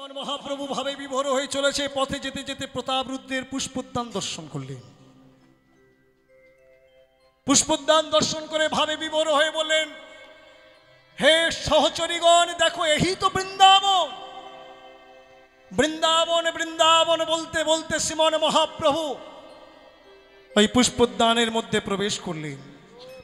শ্রীমান মহাপ্রভু ভাবে বিভোর হয়ে চলেছে। পথে যেতে যেতে প্রতাপরুদ্রের পুষ্পোদ্যান দর্শন করলেন। পুষ্পোদ্যান দর্শন করে ভাবে বিভোর হয়ে বললেন, হে সহচরীগণ, দেখো এই তো বৃন্দাবন। বৃন্দাবন বৃন্দাবন বলতে বলতে শ্রীমান মহাপ্রভু ওই পুষ্পোদ্যানের মধ্যে প্রবেশ করলেন।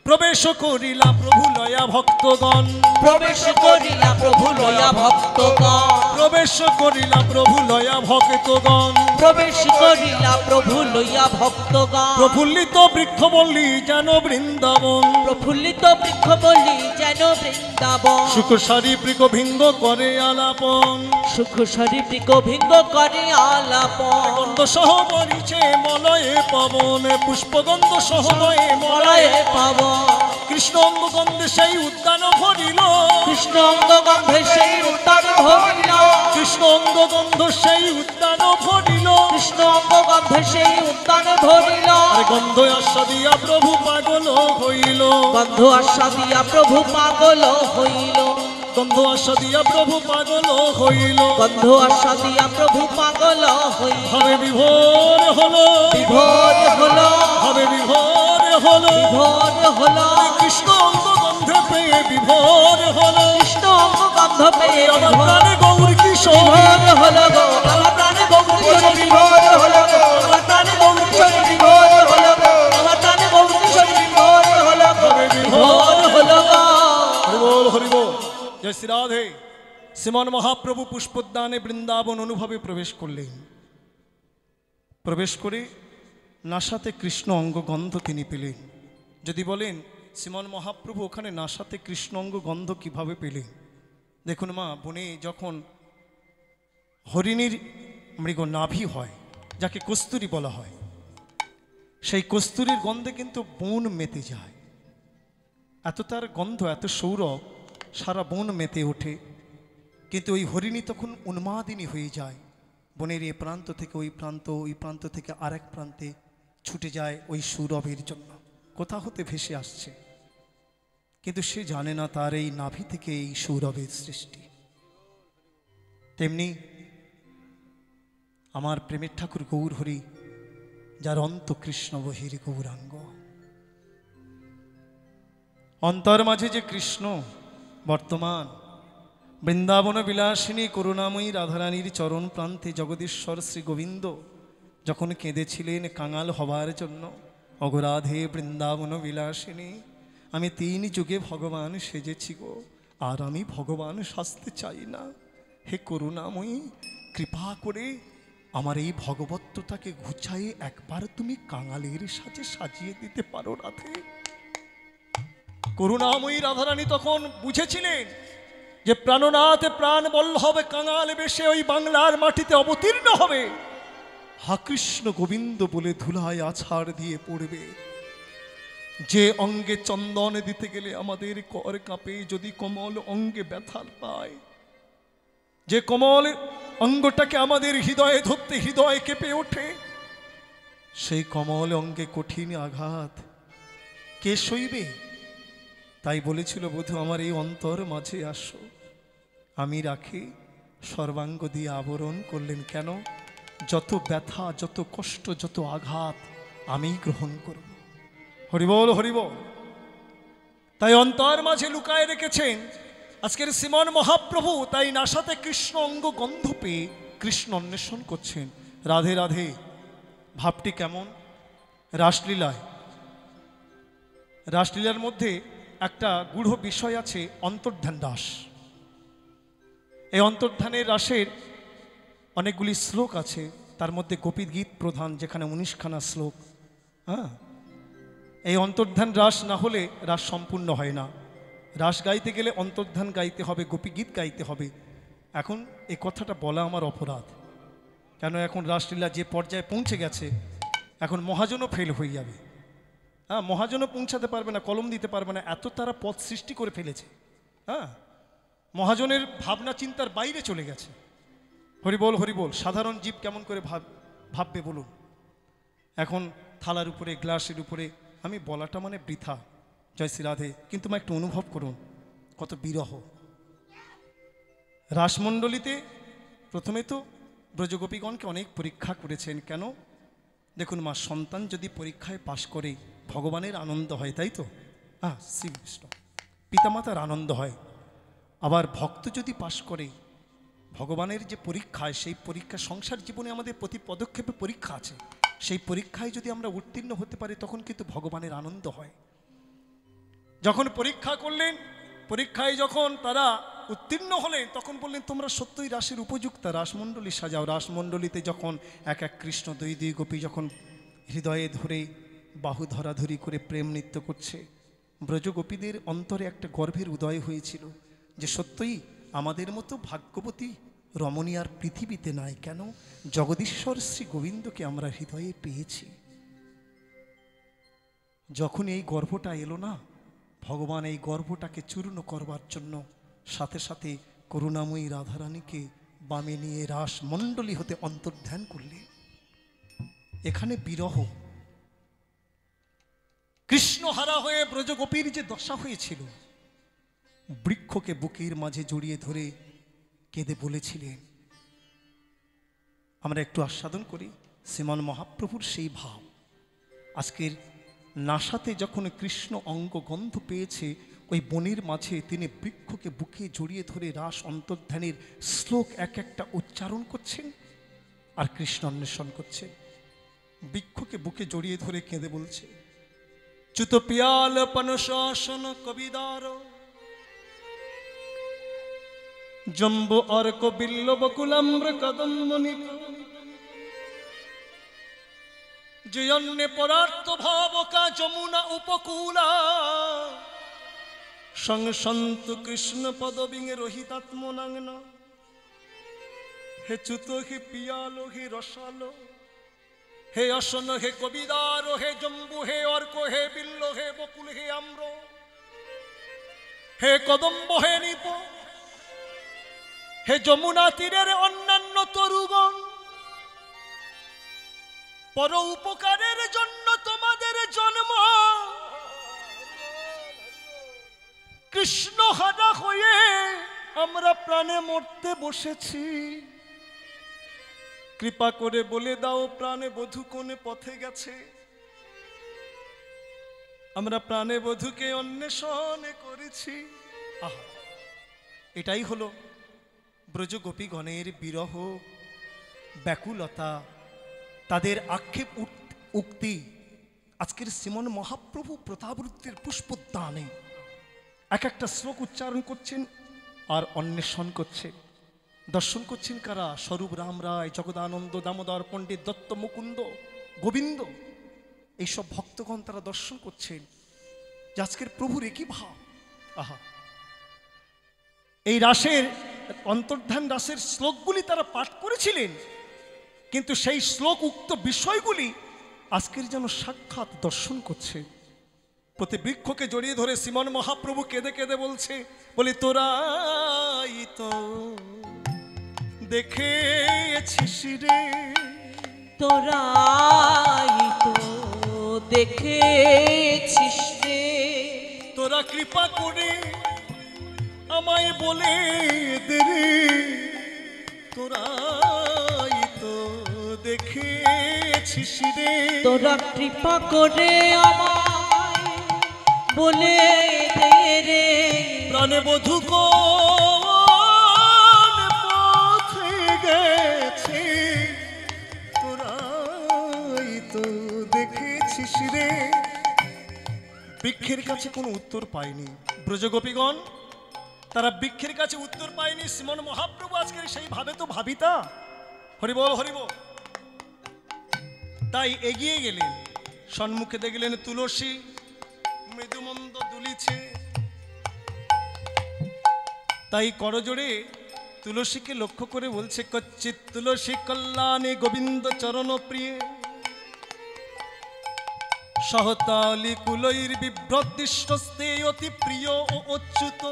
প্রবেশ করিলা প্রভু লয়া ভক্তগণ, প্রবেশ করিলা প্রভু লয়া ভক্তগণ, প্রবেশ করিলা প্রভু লয়া ভক্তগণ, প্রবেশ করিলা প্রভু লয়া ভক্তগণ। প্রফুল্লিত বৃক্ষবল্লী যেন বৃন্দাবন, প্রফুল্লিত বৃক্ষ বলি যেন বৃন্দাবন। সুখ সারি বৃক ভিঙ্গ করে আলাপন, সুখ শরীরিক ভিঙ্গ করে আলাপন। গন্ধ সহ বরিছে মলয়ে পবন, পুষ্পগন্ধ সহ ময়ে মলয়ে মলয়ে পাবন। কৃষ্ণ অঙ্গ গন্ধে সেই উদ্যান ভরিল, কৃষ্ণ অঙ্গ গন্ধে সেই উত্তান ভরিল, কৃষ্ণ অঙ্গ গন্ধ সেই উদ্যান ভরিল। কৃষ্ণ অঙ্গ গন্ধে সেই উত্তান ভরিল। আর গন্ধ আস্বাদিয়া প্রভু পাগল হইল, গন্ধ আস্বাদিয়া প্রভু পাগল হইল, গন্ধ আস্বাদিয়া প্রভু পাগল হইল। গন্ধ আস্বাদিয়া প্রভু পাগল হইল। ভাবে বিভোর হলো, বিভোর হলো, ভাবে বিভোর হলো, বিভোর হলো, কৃষ্ণ অঙ্গ গন্ধে পেয়ে বিভোর হলো। কৃষ্ণ অঙ্গ গন্ধ পেয়ে আমার বিভোর প্রাণে গৌর কিশোর, বিভোর হলো গো। আমার প্রাণে গৌর কিশোর বিভোর হলো গো। আমার প্রাণে গৌর কিশোর বিভোর হলো গো। আমার প্রাণে গৌর কিশোর বিভোর হলো গো। বিভোর হলো গো। হরিবোল হরিবোল, জয় শ্রী রাধে। শ্রীমান মহাপ্রভু পুষ্পোদ্যানে বৃন্দাবন অনুভবে প্রবেশ করলেন। প্রবেশ করে নাসাতে কৃষ্ণ অঙ্গ গন্ধ তিনি পেলেন। যদি বলেন শ্রীমান মহাপ্রভু ওখানে নাসাতে কৃষ্ণ অঙ্গ গন্ধ কিভাবে পেলেন, দেখুন মা, বনে যখন হরিণীর মৃগ নাভি হয়, যাকে কস্তুরী বলা হয়, সেই কস্তুরীর গন্ধে কিন্তু বন মেতে যায়। এত তার গন্ধ, এত সৌরভ, সারা বন মেতে ওঠে। কিন্তু ওই হরিণী তখন উন্মাদিনী হয়ে যায়। বনের এ প্রান্ত থেকে ওই প্রান্ত, ওই প্রান্ত থেকে আরেক প্রান্তে ছুটে যায় ওই সৌরভের জন্য। কোথা হতে ভেসে আসছে, কিন্তু সে জানে না তার এই নাভি থেকে এই সৌরভের সৃষ্টি। তেমনি আমার প্রেমের ঠাকুর গৌর হরি, যার অন্ত কৃষ্ণ বহির গৌরাঙ্গ, অন্তর মাঝে যে কৃষ্ণ বর্তমান, বৃন্দাবন বিলাসিনী করুণাময়ী রাধারানীর চরণ প্রান্তে জগদীশ্বর শ্রী গোবিন্দ যখন কেঁদেছিলেন কাঙাল হবার জন্য, অগরাধে বৃন্দাবন বিলাসিনী, আমি 3 যুগে ভগবান সেজেছি গো, আর আমি ভগবান সাজতে চাই না। হে করুণাময়ী, কৃপা করে আমার এই ভগবত্বতাকে ঘুচাইয়ে একবার তুমি কাঙালের সাজে সাজিয়ে দিতে পারো রাধে। করুণাময়ী রাধারানী তখন বুঝেছিলেন যে প্রাণনাথে প্রাণ বল্লভ কাঙাল বেশে ওই বাংলার মাটিতে অবতীর্ণ হবে। হা কৃষ্ণ গোবিন্দ বলে ধুলায় আছাড় দিয়ে পড়বে। যে অঙ্গে চন্দন দিতে গেলে আমাদের কর কাঁপে, যদি কোমল অঙ্গে ব্যথা পায়, যে কোমল অঙ্গটাকে আমাদের হৃদয়ে ধরতে হৃদয় কেঁপে ওঠে, সেই কমল অঙ্গে কঠিন আঘাত কে সইবে? তাই বলেছিল বধূ, আমার এই অন্তর মাঝে আসো, আমি রাখি সর্বাঙ্গ দিয়ে আবরণ করলেন। কেন? যত ব্যথা, যত কষ্ট, যত আঘাত আমি গ্রহণ করব। হরিবল হরিবল। তাই অন্তর মাঝে লুকায় রেখেছেন আজকের শ্রীমান মহাপ্রভু। তাই নাসাতে কৃষ্ণ অঙ্গ গন্ধ পেয়ে কৃষ্ণ অন্বেষণ করছেন। রাধে রাধে ভাবটি কেমন? রাসলীলায়, রাসলীলার মধ্যে একটা গূঢ় বিষয় আছে, অন্তর্ধান রাস। এই অন্তর্ধানের রাসের অনেকগুলি শ্লোক আছে, তার মধ্যে গোপী গীত প্রধান, যেখানে 19খানা শ্লোক। হ্যাঁ, এই অন্তর্ধান রাস না হলে রাস সম্পূর্ণ হয় না। রাস গাইতে গেলে অন্তর্ধান গাইতে হবে, গোপী গীত গাইতে হবে। এখন এই কথাটা বলা আমার অপরাধ, কেন এখন রাসলীলা যে পর্যায়ে পৌঁছে গেছে, এখন মহাজনও ফেল হয়ে যাবে। হ্যাঁ, মহাজনও পৌঁছাতে পারবে না, কলম দিতে পারবে না, এত তারা পথ সৃষ্টি করে ফেলেছে। হ্যাঁ, মহাজনের ভাবনা চিন্তার বাইরে চলে গেছে। হরিবল হরিবল। সাধারণ জীব কেমন করে ভাববে বলুন? এখন থালার উপরে, গ্লাসের উপরে, আমি বলাটা মানে বৃথা, জয় শ্রী রাধে। কিন্তু একটু অনুভব করুন কত বিরহ। রাসমণ্ডলীতে প্রথমে তো ব্রজগোপীগণকে অনেক পরীক্ষা করেছেন। কেন? দেখুন মা, সন্তান যদি পরীক্ষায় পাশ করে ভগবানের আনন্দ হয়, তাই তো? হ্যাঁ, শ্রীকৃষ্ণ পিতামাতার আনন্দ হয়। আবার ভক্ত যদি পাশ করে ভগবানের যে পরীক্ষায়, সেই পরীক্ষা সংসার জীবনে আমাদের প্রতি পদক্ষেপে পরীক্ষা আছে, সেই পরীক্ষায় যদি আমরা উত্তীর্ণ হতে পারি তখন কিন্তু ভগবানের আনন্দ হয়। যখন পরীক্ষা করলেন, পরীক্ষায় যখন তারা উত্তীর্ণ হলেন তখন বললেন তোমরা সত্যই রাসের উপযুক্ত, রাসমণ্ডলী সাজাও। রাসমণ্ডলীতে যখন এক এক কৃষ্ণ দুই দুই গোপী যখন হৃদয়ে ধরে বাহু ধরাধরি করে প্রেম নৃত্য করছে, ব্রজগোপীদের অন্তরে একটা গর্ভের উদয় হয়েছিল যে সত্যই আমাদের মতো ভাগ্যবতী রমণী আর পৃথিবীতে নাই। কেন? জগদীশ্বর শ্রী গোবিন্দকে আমরা হৃদয়ে পেয়েছি। যখন এই গর্ভটা এলো না, ভগবান এই গর্ভটাকে চূর্ণ করবার জন্য সাথে সাথে করুণাময়ী রাধারানীকে বামে নিয়ে রাসমণ্ডলী হতে অন্তর্ধান করলেন। এখানে বিরহ, কৃষ্ণহারা হয়ে ব্রজগোপীর যে দশা হয়েছিল, বৃক্ষকে বুকের মাঝে জড়িয়ে ধরে কেঁদে বলেছিলেন। আমরা একটু আস্বাদন করি শ্রীমান মহাপ্রভুর সেই ভাব। আজকের নাসাতে যখন কৃষ্ণ অঙ্গ গন্ধ পেয়েছে, ওই বনের মাঝে তিনি বৃক্ষকে বুকে জড়িয়ে ধরে রাস অন্তর্ধানের শ্লোক এক একটা উচ্চারণ করছেন আর কৃষ্ণ অন্বেষণ করছে। বৃক্ষকে বুকে জড়িয়ে ধরে কেঁদে বলছে, চ্যুত পিয়াল পনশাসন কবিদার জম্বু অর্ক বিল্ল বকুলাম্র কদম্বনি জয়ন্নে পরার্থ ভাবকা যমুনা উপকূলা সংসন্ত কৃষ্ণ পদবিঙে রহিতাত্মনাঙ্গন। হে চ্যুত, হে পিয়াল, হে রসাল, হে অসন, হে কবিদার, হে জম্বু, হে অর্ক, হে বিল্ল, হে বকুল, হে আম্র, হে কদম্ব, হে নিপ, হে যমুনা তীরের অন্যান্য তরুগণ, পর উপকারের জন্য তোমাদের জন্ম। কৃষ্ণ হারা হয়ে আমরা প্রাণে মরতে বসেছি, কৃপা করে বলে দাও প্রাণে বধূ কোনে পথে গেছে। আমরা প্রাণে বধূকে অন্বেষণ করেছি। আহা, এটাই হলো ব্রজগোপীগণের বিরহ, ব্যাকুলতা, তাদের আক্ষেপ উক্তি। আজকের শ্রীমন মহাপ্রভু প্রতাপরুদ্রের পুষ্পোদ্যানে এক একটা শ্লোক উচ্চারণ করছেন আর অন্বেষণ করছেন। দর্শন করছেন কারা? স্বরূপ রাম রায়, জগদানন্দ, দামোদর পণ্ডিত, দত্ত, মুকুন্দ, গোবিন্দ, এইসব ভক্তগণ তারা দর্শন করছেন যে আজকের প্রভুর একই ভাব। আহা, এই রাসের অন্তর্ধান রাসের শ্লোকগুলি তারা পাঠ করেছিলেন, কিন্তু সেই শ্লোক উক্ত বিষয়গুলি আজকের যেন সাক্ষাৎ দর্শন করছে। প্রতি বৃক্ষকে জড়িয়ে ধরে শ্রীমন মহাপ্রভু কেঁদে কেঁদে বলছে, বলি তোরাই তো দেখেছিস রে, তোরাই তো দেখেছিস রে, তোরা কৃপা করে আমায় বলে দে রে, তোরাই তো দেখেছিস রে, তোরা কৃপা করে আমায় বলে দে রে, প্রাণে বধূ কোন পথে গেছে, তোরাই তো দেখেছিস রে। বৃক্ষের কাছে কোনো উত্তর পায়নি ব্রজগোপীগণ, তারা বৃক্ষের কাছে উত্তর পায়নি। শ্রীমন মহাপ্রভু আজকের সেই ভাবে তো ভাবিতা। হরিবল হরিবল। তাই এগিয়ে গেলেন, সম্মুখে দেখলেন তুলসী মৃদুমন্দ দুলিছে, তাই করজোড়ে তুলসীকে লক্ষ্য করে বলছে, কচ্চিৎ তুলসী কল্যাণে গোবিন্দ চরণ প্রিয়ে সহতালি কুলৈর বিভ্রদৃষ্টস্তে অতি প্রিয় ও অচ্যুত।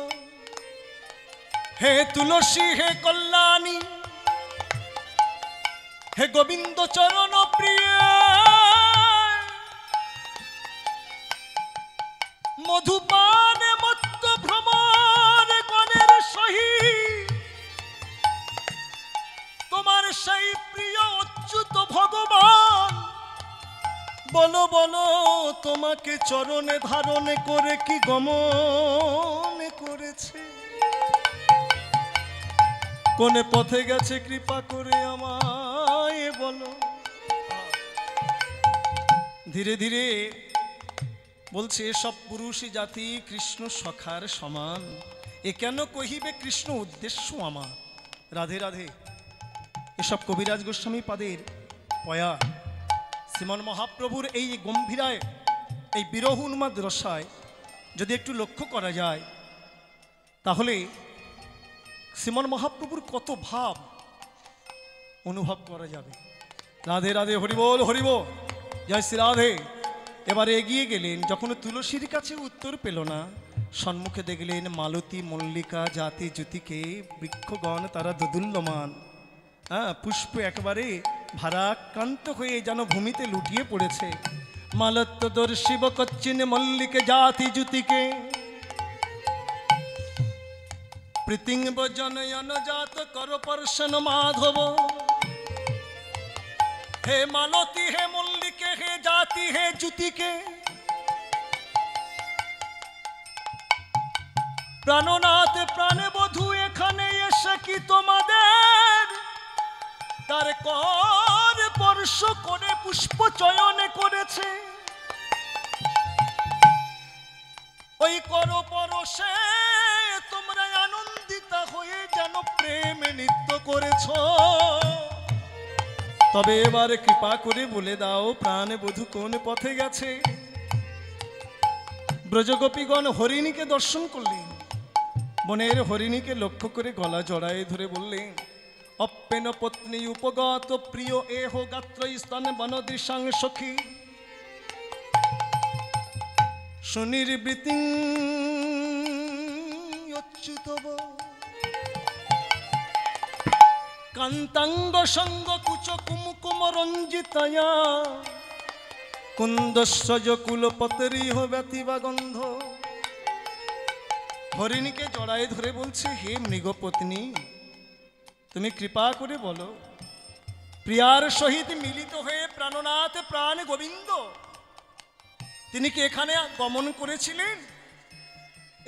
হে তুলসী, হে কল্যাণী, হে গোবিন্দ চরণ প্রিয়, মধুপানে মত্ত ভ্রমর গণের সহিত সেই প্রিয় অচ্যুত ভগবান, বলো বলো তোমাকে চরণে ধারণে করে কি গমন করেছে? কোন পথে গেছে কৃপা করে আমায় বলো। ধীরে ধীরে বলছে, সব পুরুষ জাতি কৃষ্ণ সখার সমান, এ কেন কহিবে কৃষ্ণ উদ্দেশ্য আমার। রাধে রাধে। এসব কবিরাজ গোস্বামী পাদের পয়া। শ্রীমন মহাপ্রভুর এই গম্ভীরায়, এই বিরহ উন্মাদ রসায় যদি একটু লক্ষ্য করা যায়, তাহলে শ্রীমন মহাপ্রভুর কত ভাব অনুভব করা যাবে। রাধে রাধে, হরিবোল হরিবোল, জয় শ্রী রাধে। এবারে এগিয়ে গেলেন, যখন তুলসীর কাছে উত্তর পেল না, সম্মুখে দেখলেন মালতী মল্লিকা জাতি জ্যোতিকে বৃক্ষগণ তারা দোদুল্যমান। পুষ্প একেবারে ভারাক্রান্ত হয়ে যেন ভূমিতে লুটিয়ে পড়েছে। মালত্য দর্শিব কচ্ছিন মল্লিকে জাতি জ্যোতিকে, প্রীতিঙ্গ জনয়ন জাত কর পর্শন মাধব। হে মালতী হে মল্লিকে হে জাতি হে জ্যোতিকে, প্রাণনাথ প্রাণে বধূ এখানে এসে কি তোমাদের তার কর স্পর্শ করে পুষ্প চয়নে করেছে? ওই কর পরশে তোমরা আনন্দিত হয়ে যেন প্রেমে নৃত্য করেছ। তবে এবার কৃপা করে বলে দাও, প্রাণে বধূ কোন পথে গেছে? ব্রজগোপীগণ হরিণীকে দর্শন করলেন। বনের হরিণীকে লক্ষ্য করে গলা জড়ায়ে ধরে বললেন, অপ্পেন পত্নী উপগত প্রিয় এহ গাত্র স্তন বনদৃশাং সখী সুনির্বৃতি অচ্যুতব কান্তাঙ্গ সঙ্গ কুচ কুমকুম রঞ্জিতয়া কুন্দস্বজ কুলপতরিহ ব্যতিবা গন্ধ। হরিণীকে জড়ায় ধরে বলছে, হে মৃগপত্নী, তুমি কৃপা করে বলো, প্রিয়ার সহিত মিলিত হয়ে প্রাণনাথ প্রাণ গোবিন্দ তিনি কি এখানে গমন করেছিলেন?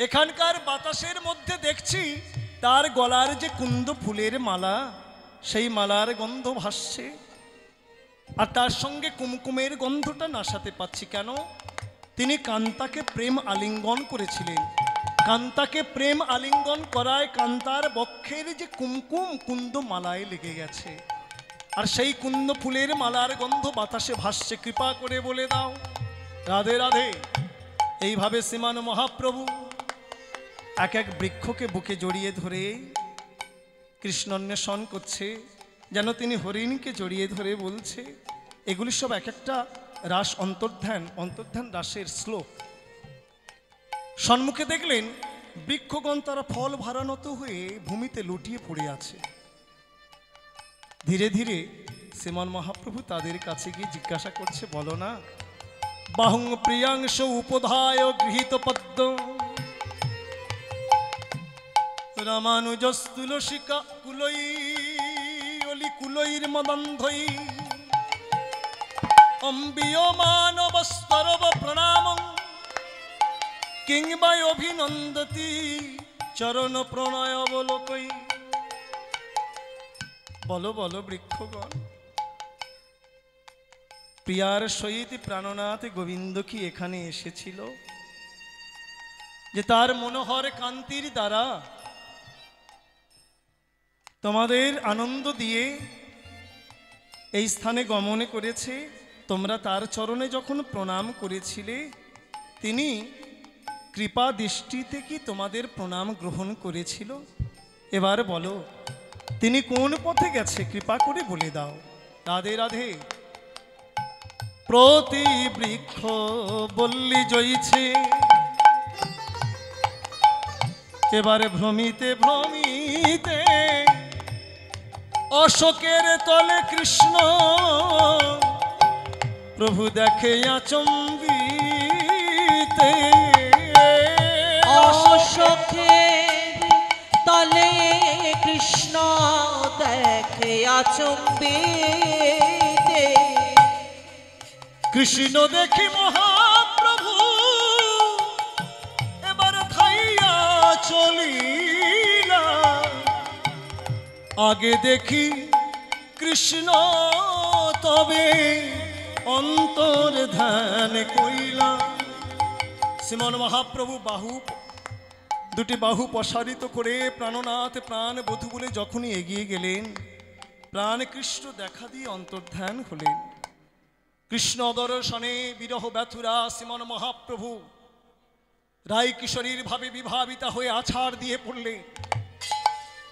এখানকার বাতাসের মধ্যে দেখছি তার গলার যে কুন্দ ফুলের মালা, সেই মালার গন্ধ ভাসছে, আর তার সঙ্গে কুমকুমের গন্ধটা নাসাতে পাচ্ছি। কেন? তিনি কান্তাকে প্রেম আলিঙ্গন করেছিলেন। কান্তাকে প্রেম আলিঙ্গন করায় কান্তার বক্ষের যে কুমকুম কুন্দ মালায় লেগে গেছে, আর সেই কুন্দ ফুলের মালার গন্ধ বাতাসে ভাসছে। কৃপা করে বলে দাও। রাধে রাধে। এইভাবে শ্রীমান মহাপ্রভু এক এক বৃক্ষকে বুকে জড়িয়ে ধরে কৃষ্ণান্বেষণ করছে, যেন তিনি হরিণীকে জড়িয়ে ধরে বলছে। এগুলি সব এক একটা রাস অন্তর্ধান রাসের শ্লোক। সম্মুখে দেখলেন বৃক্ষগণ তারা ফল ভারানত হয়ে ভূমিতে লুটিয়ে পড়ে আছে। ধীরে ধীরে শ্রীমান মহাপ্রভু তাদের কাছে গিয়ে জিজ্ঞাসা করছে, বলো না, বাহুং প্রিয়াংশ উপধায় গৃহীত পদ্ম রামানুজস্তুলসিকা কুলই অলি কুলইর মদন্ধই অম্বিয়মানবস্তরব প্রণামং কিংবা অভিনন্দতি চরণ প্রণয় অবলোকই। বলো বলো বৃক্ষগণ, প্রিয়ার সহিত প্রাণনাথ গোবিন্দ কি এখানে এসেছিল, যে তার মনোহর কান্তির দ্বারা তোমাদের আনন্দ দিয়ে এই স্থানে গমন করেছে? তোমরা তার চরণে যখন প্রণাম করেছিলে, তিনি কৃপা দৃষ্টিতে কি তোমাদের প্রণাম গ্রহণ করেছিল? এবার বলো, তিনি কোন পথে গেছে? কৃপা করে বলে দাও। রাধে রাধে। প্রতি বৃক্ষ বল্লি জয়ীছে, এবারে ভ্রমিতে ভ্রমিতে অশোকের তলে কৃষ্ণ প্রভু দেখে আচম্বিতে। অশোকের তলে কৃষ্ণ কৃষ্ণ দেখে আচম্বিতে কৃষ্ণ দেখি মহাপ্রভু এবার খাইয়া চলিলা আগে দেখি কৃষ্ণ তবে অন্তর ধ্যান কইলা শ্রীমন মহাপ্রভু দুটি বাহু প্রসারিত করে প্রাণনাথ প্রাণ বধূ বলে যখনই এগিয়ে গেলেন প্রাণ কৃষ্ণ দেখা দিয়ে অন্তর্ধান হলেন কৃষ্ণ দর্শনে বিরহ ব্যথুরা শ্রীমন মহাপ্রভু রায় কিশোরীর ভাবে বিভাবিতা হয়ে আছাড় দিয়ে পড়লে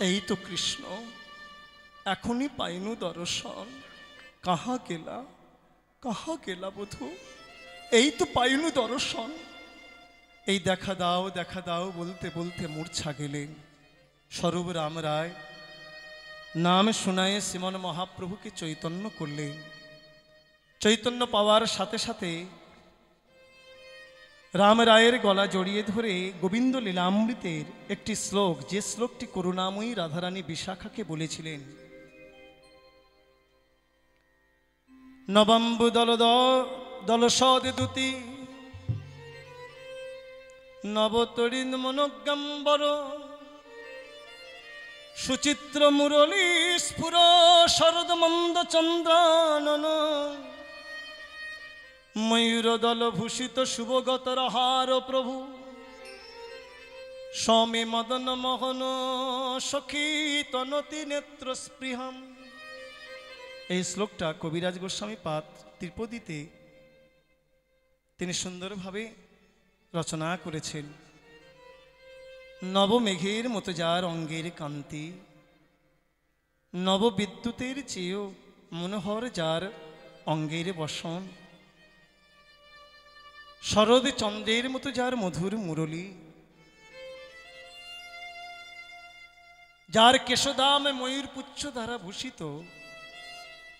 এই তো কৃষ্ণ এখনই পাইনু দর্শন কাহা গেলা বধূ এই তো পাইনু দর্শন এই দেখা দাও বলতে বলতে মূর্ছা গেলেন স্বরূপ রাম রায় নাম শোনায় শ্রীমন মহাপ্রভুকে চৈতন্য করলেন চৈতন্য পাওয়ার সাথে সাথে রাম রায়ের গলা জড়িয়ে ধরে গোবিন্দ লীলামৃতের একটি শ্লোক যে শ্লোকটি করুণাময়ী রাধারানী বিশাখাকে বলেছিলেন নবম্বু দলসদ দুতি নবতরিন মনোজ্ঞম্বর সুচিত্র মুরলী স্ফুর শরদ মন্দ চন্দ্রানন ময়ূর দল ভূষিত শুভগতর হার প্রভু স্বামী মদন মোহন সখী তনতি নেত্র স্পৃহম এই শ্লোকটা কবিরাজ গোস্বামী পাদ ত্রিপদীতে তিনি সুন্দরভাবে রচনা করেছেন নবমেঘের মতো যার অঙ্গের কান্তি নববিদ্যুতের চেয়েও মনোহর যার অঙ্গের বসন শরৎ চন্দ্রের মতো যার মধুর মুরলী যার কেশদাম ময়ূর পুচ্ছ দ্বারা ভূষিত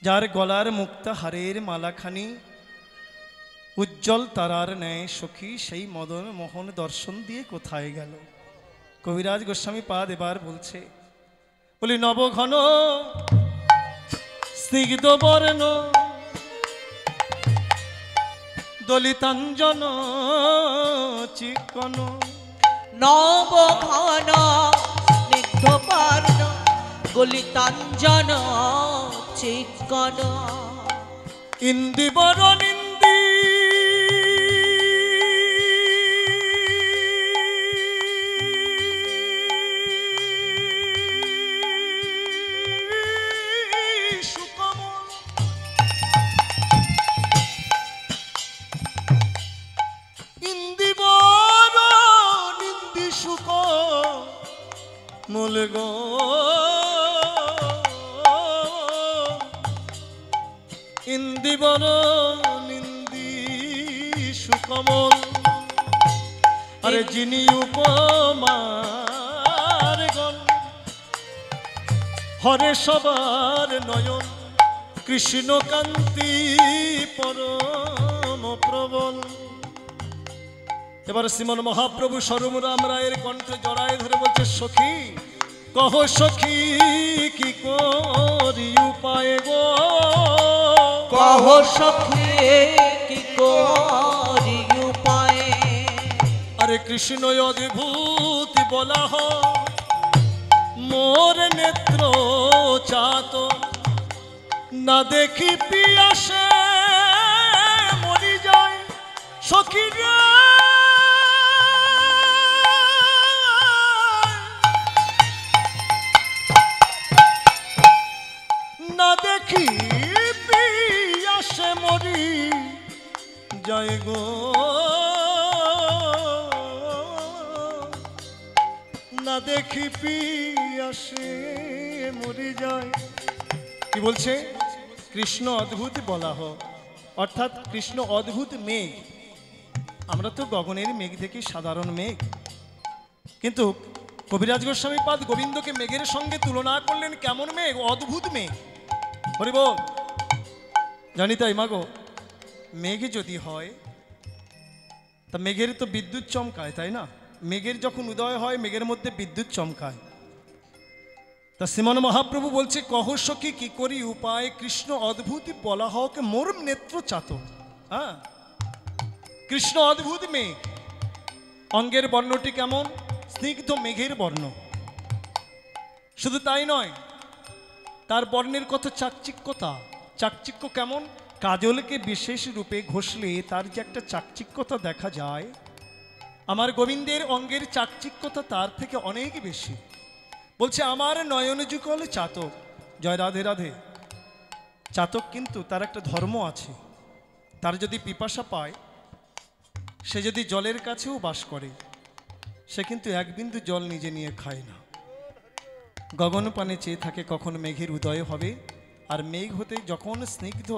যার গলার মুক্তা হারের মালাখানি উজ্জ্বল তারার ন্যায় সখী সেই মদন মোহন দর্শন দিয়ে কোথায় গেল কবিরাজ গোস্বামী পাদ এবার বলছে বলি নবঘন স্নিগ্ধ বর্ণ দলিতাঞ্জন চিকন নবঘন স্নিগ্ধ বর্ণ গলিতাঞ্জন চিকন ইন্দিবর নিন্দি সুকমল ইন্দিবর নিন্দি সুকমল গো ইন্দিবর নিন্দি সুকমল আরে যিনি উপমার গণ হরে সবার নয়ন কৃষ্ণ কান্তি পরম প্রবল এবার শ্রীমন মহাপ্রভু স্বরূপ রাম রায়ের কণ্ঠে জড়ায় ধরে বলছে সখী কহ সখী কি করি উপায় গো কহ সখী কি করি উপায় আরে কৃষ্ণ অদ্ভুত বলা হ মোর নেত্র চাত না দেখি পিয়াসে মরি যায় সখী না দেখি পিয়াসে মরি যায় গো না দেখি পিয়াসে মরি যায় কি বলছে কৃষ্ণ অদ্ভুত বলা হোক অর্থাৎ কৃষ্ণ অদ্ভুত মেঘ আমরা তো গগনের মেঘ দেখি সাধারণ মেঘ কিন্তু কবিরাজ গোস্বামী পাদ গোবিন্দকে মেঘের সঙ্গে তুলনা করলেন কেমন মেঘ অদ্ভুত মেঘ হরি বল জানি তাই মাগো মেঘ যদি হয় তা মেঘের তো বিদ্যুৎ চমকায় তাই না মেঘের যখন উদয় হয় মেঘের মধ্যে বিদ্যুৎ চমকায় তা শ্রীমান মহাপ্রভু বলছে, কহ সখী কি করি উপায়, কৃষ্ণ অদ্ভুত বলা হোক মোর নেত্র চাতক। হ্যাঁ, কৃষ্ণ অদ্ভুত মেঘ, অঙ্গের বর্ণটি কেমন? স্নিগ্ধ মেঘের বর্ণ। শুধু তাই নয়, তার বর্ণের কত চাকচিক্যতা। চাকচিক্য কেমন? কাজলকে বিশেষ রূপে ঘষলে তার যে একটা চাকচিক্যতা দেখা যায়, আমার গোবিন্দের অঙ্গের চাকচিক্যতা তার থেকে অনেক বেশি। বলছে আমার নয়ন যুগল চাতক। জয় রাধে রাধে। চাতক কিন্তু তার একটা ধর্ম আছে। তার যদি পিপাসা পায়, সে যদি জলের কাছেও বাস করে, সে কিন্তু এক বিন্দু জল নিজে নিয়ে খায় না। গগন পানে চেয়ে থাকে কখন মেঘের উদয় হবে, আর মেঘ হতে যখন স্নিগ্ধ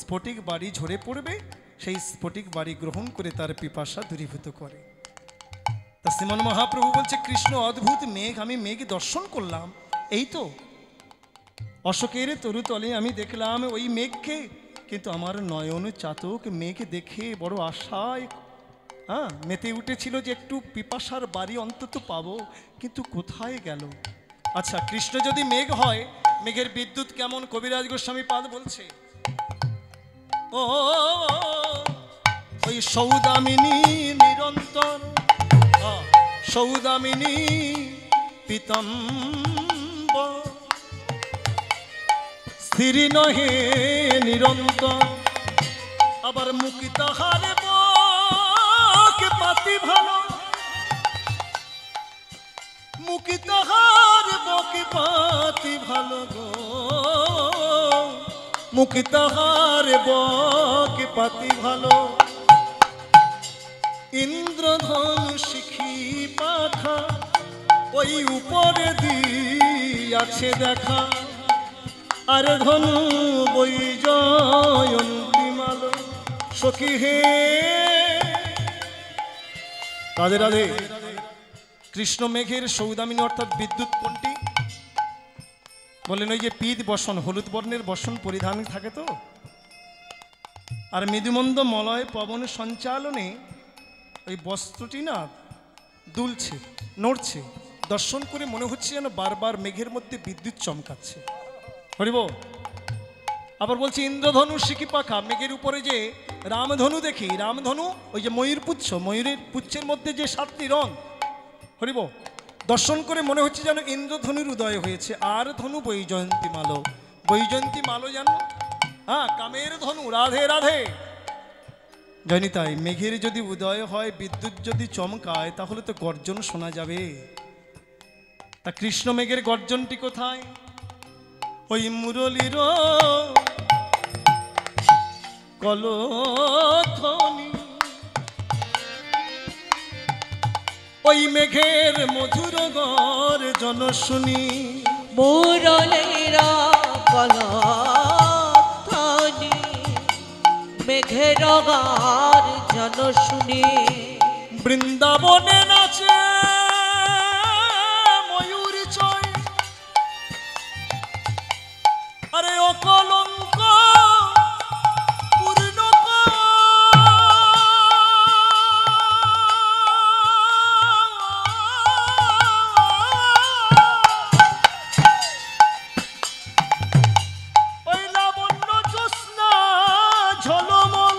স্ফটিক বাড়ি ঝরে পড়বে, সেই স্ফটিক বাড়ি গ্রহণ করে তার পিপাসা দূরীভূত করে। তা শ্রীমান মহাপ্রভু বলছে, কৃষ্ণ অদ্ভুত মেঘ, আমি মেঘ দর্শন করলাম। এই তো অশোকের তরুতলে আমি দেখলাম ওই মেঘকে, কিন্তু আমার নয়ন চাতক মেঘ দেখে বড় আশায় মেতে উঠেছিল যে একটু পিপাসার বাড়ি অন্তত পাবো, কিন্তু কোথায় গেল? আচ্ছা, কৃষ্ণ যদি মেঘ হয়, মেঘের বিদ্যুৎ কেমন? কবিরাজ গোস্বামী পাদ বলছে, ও ওই সৌদামিনী নিরন্তর, সৌদামিনী পীতাম্বর, স্থির নহে নিরন্তর, আবার মুখি তাহারে বকে পাতি ভালো, মুখি তাহার বকে পাতি ভালো গো, মুখি তাহার বকে পাতি ভালো, ইন্দ্রধনু শিখি পাখা ওই উপরে দিয়াছে দেখা, আর ধনু বৈজয়ন্তী মালো সখী হে। রাধে রাধে। কৃষ্ণ মেঘের সৌদামিনী অর্থাৎ বিদ্যুৎ কোনটি? বলেন ওই যে পিত বসন, হলুদ বর্ণের বসন পরিধান থাকে তো, আর মৃদুমন্দ মলয় পবন সঞ্চালনে ওই বস্ত্রটি না দুলছে, নড়ছে। দর্শন করে মনে হচ্ছে যেন বারবার মেঘের মধ্যে বিদ্যুৎ চমকাচ্ছে। হরিব। আবার বলছি ইন্দ্রধনু শিখি পাখা, মেঘের উপরে যে রামধনু দেখি, রামধনু ওই যে ময়ূর পুচ্ছ, ময়ূরের পুচ্ছের মধ্যে যে 7টি রং, হরিব, দর্শন করে মনে হচ্ছে যেন ইন্দ্রধনুর উদয় হয়েছে। আর ধনু বৈজয়ন্তী মালো, বৈজয়ন্তী মালো জানো? কামের ধনু। রাধে রাধে। জানি তাই মেঘের যদি উদয় হয়, বিদ্যুৎ যদি চমকায়, তাহলে তো গর্জন শোনা যাবে। তা কৃষ্ণ মেঘের গর্জনটি কোথায়? ওই মুরলীর কলধ্বনি, ওই মেঘের মধুর গর্জন শুনি, মুরলীর কলধ্বনি, মেঘের গর্জন শুনি, বৃন্দাবনে নাচে ময়ূর চয়, আরে অকলঙ্ক পূর্ণ ওই লাবণ্য জ্যোৎস্না ঝলমল,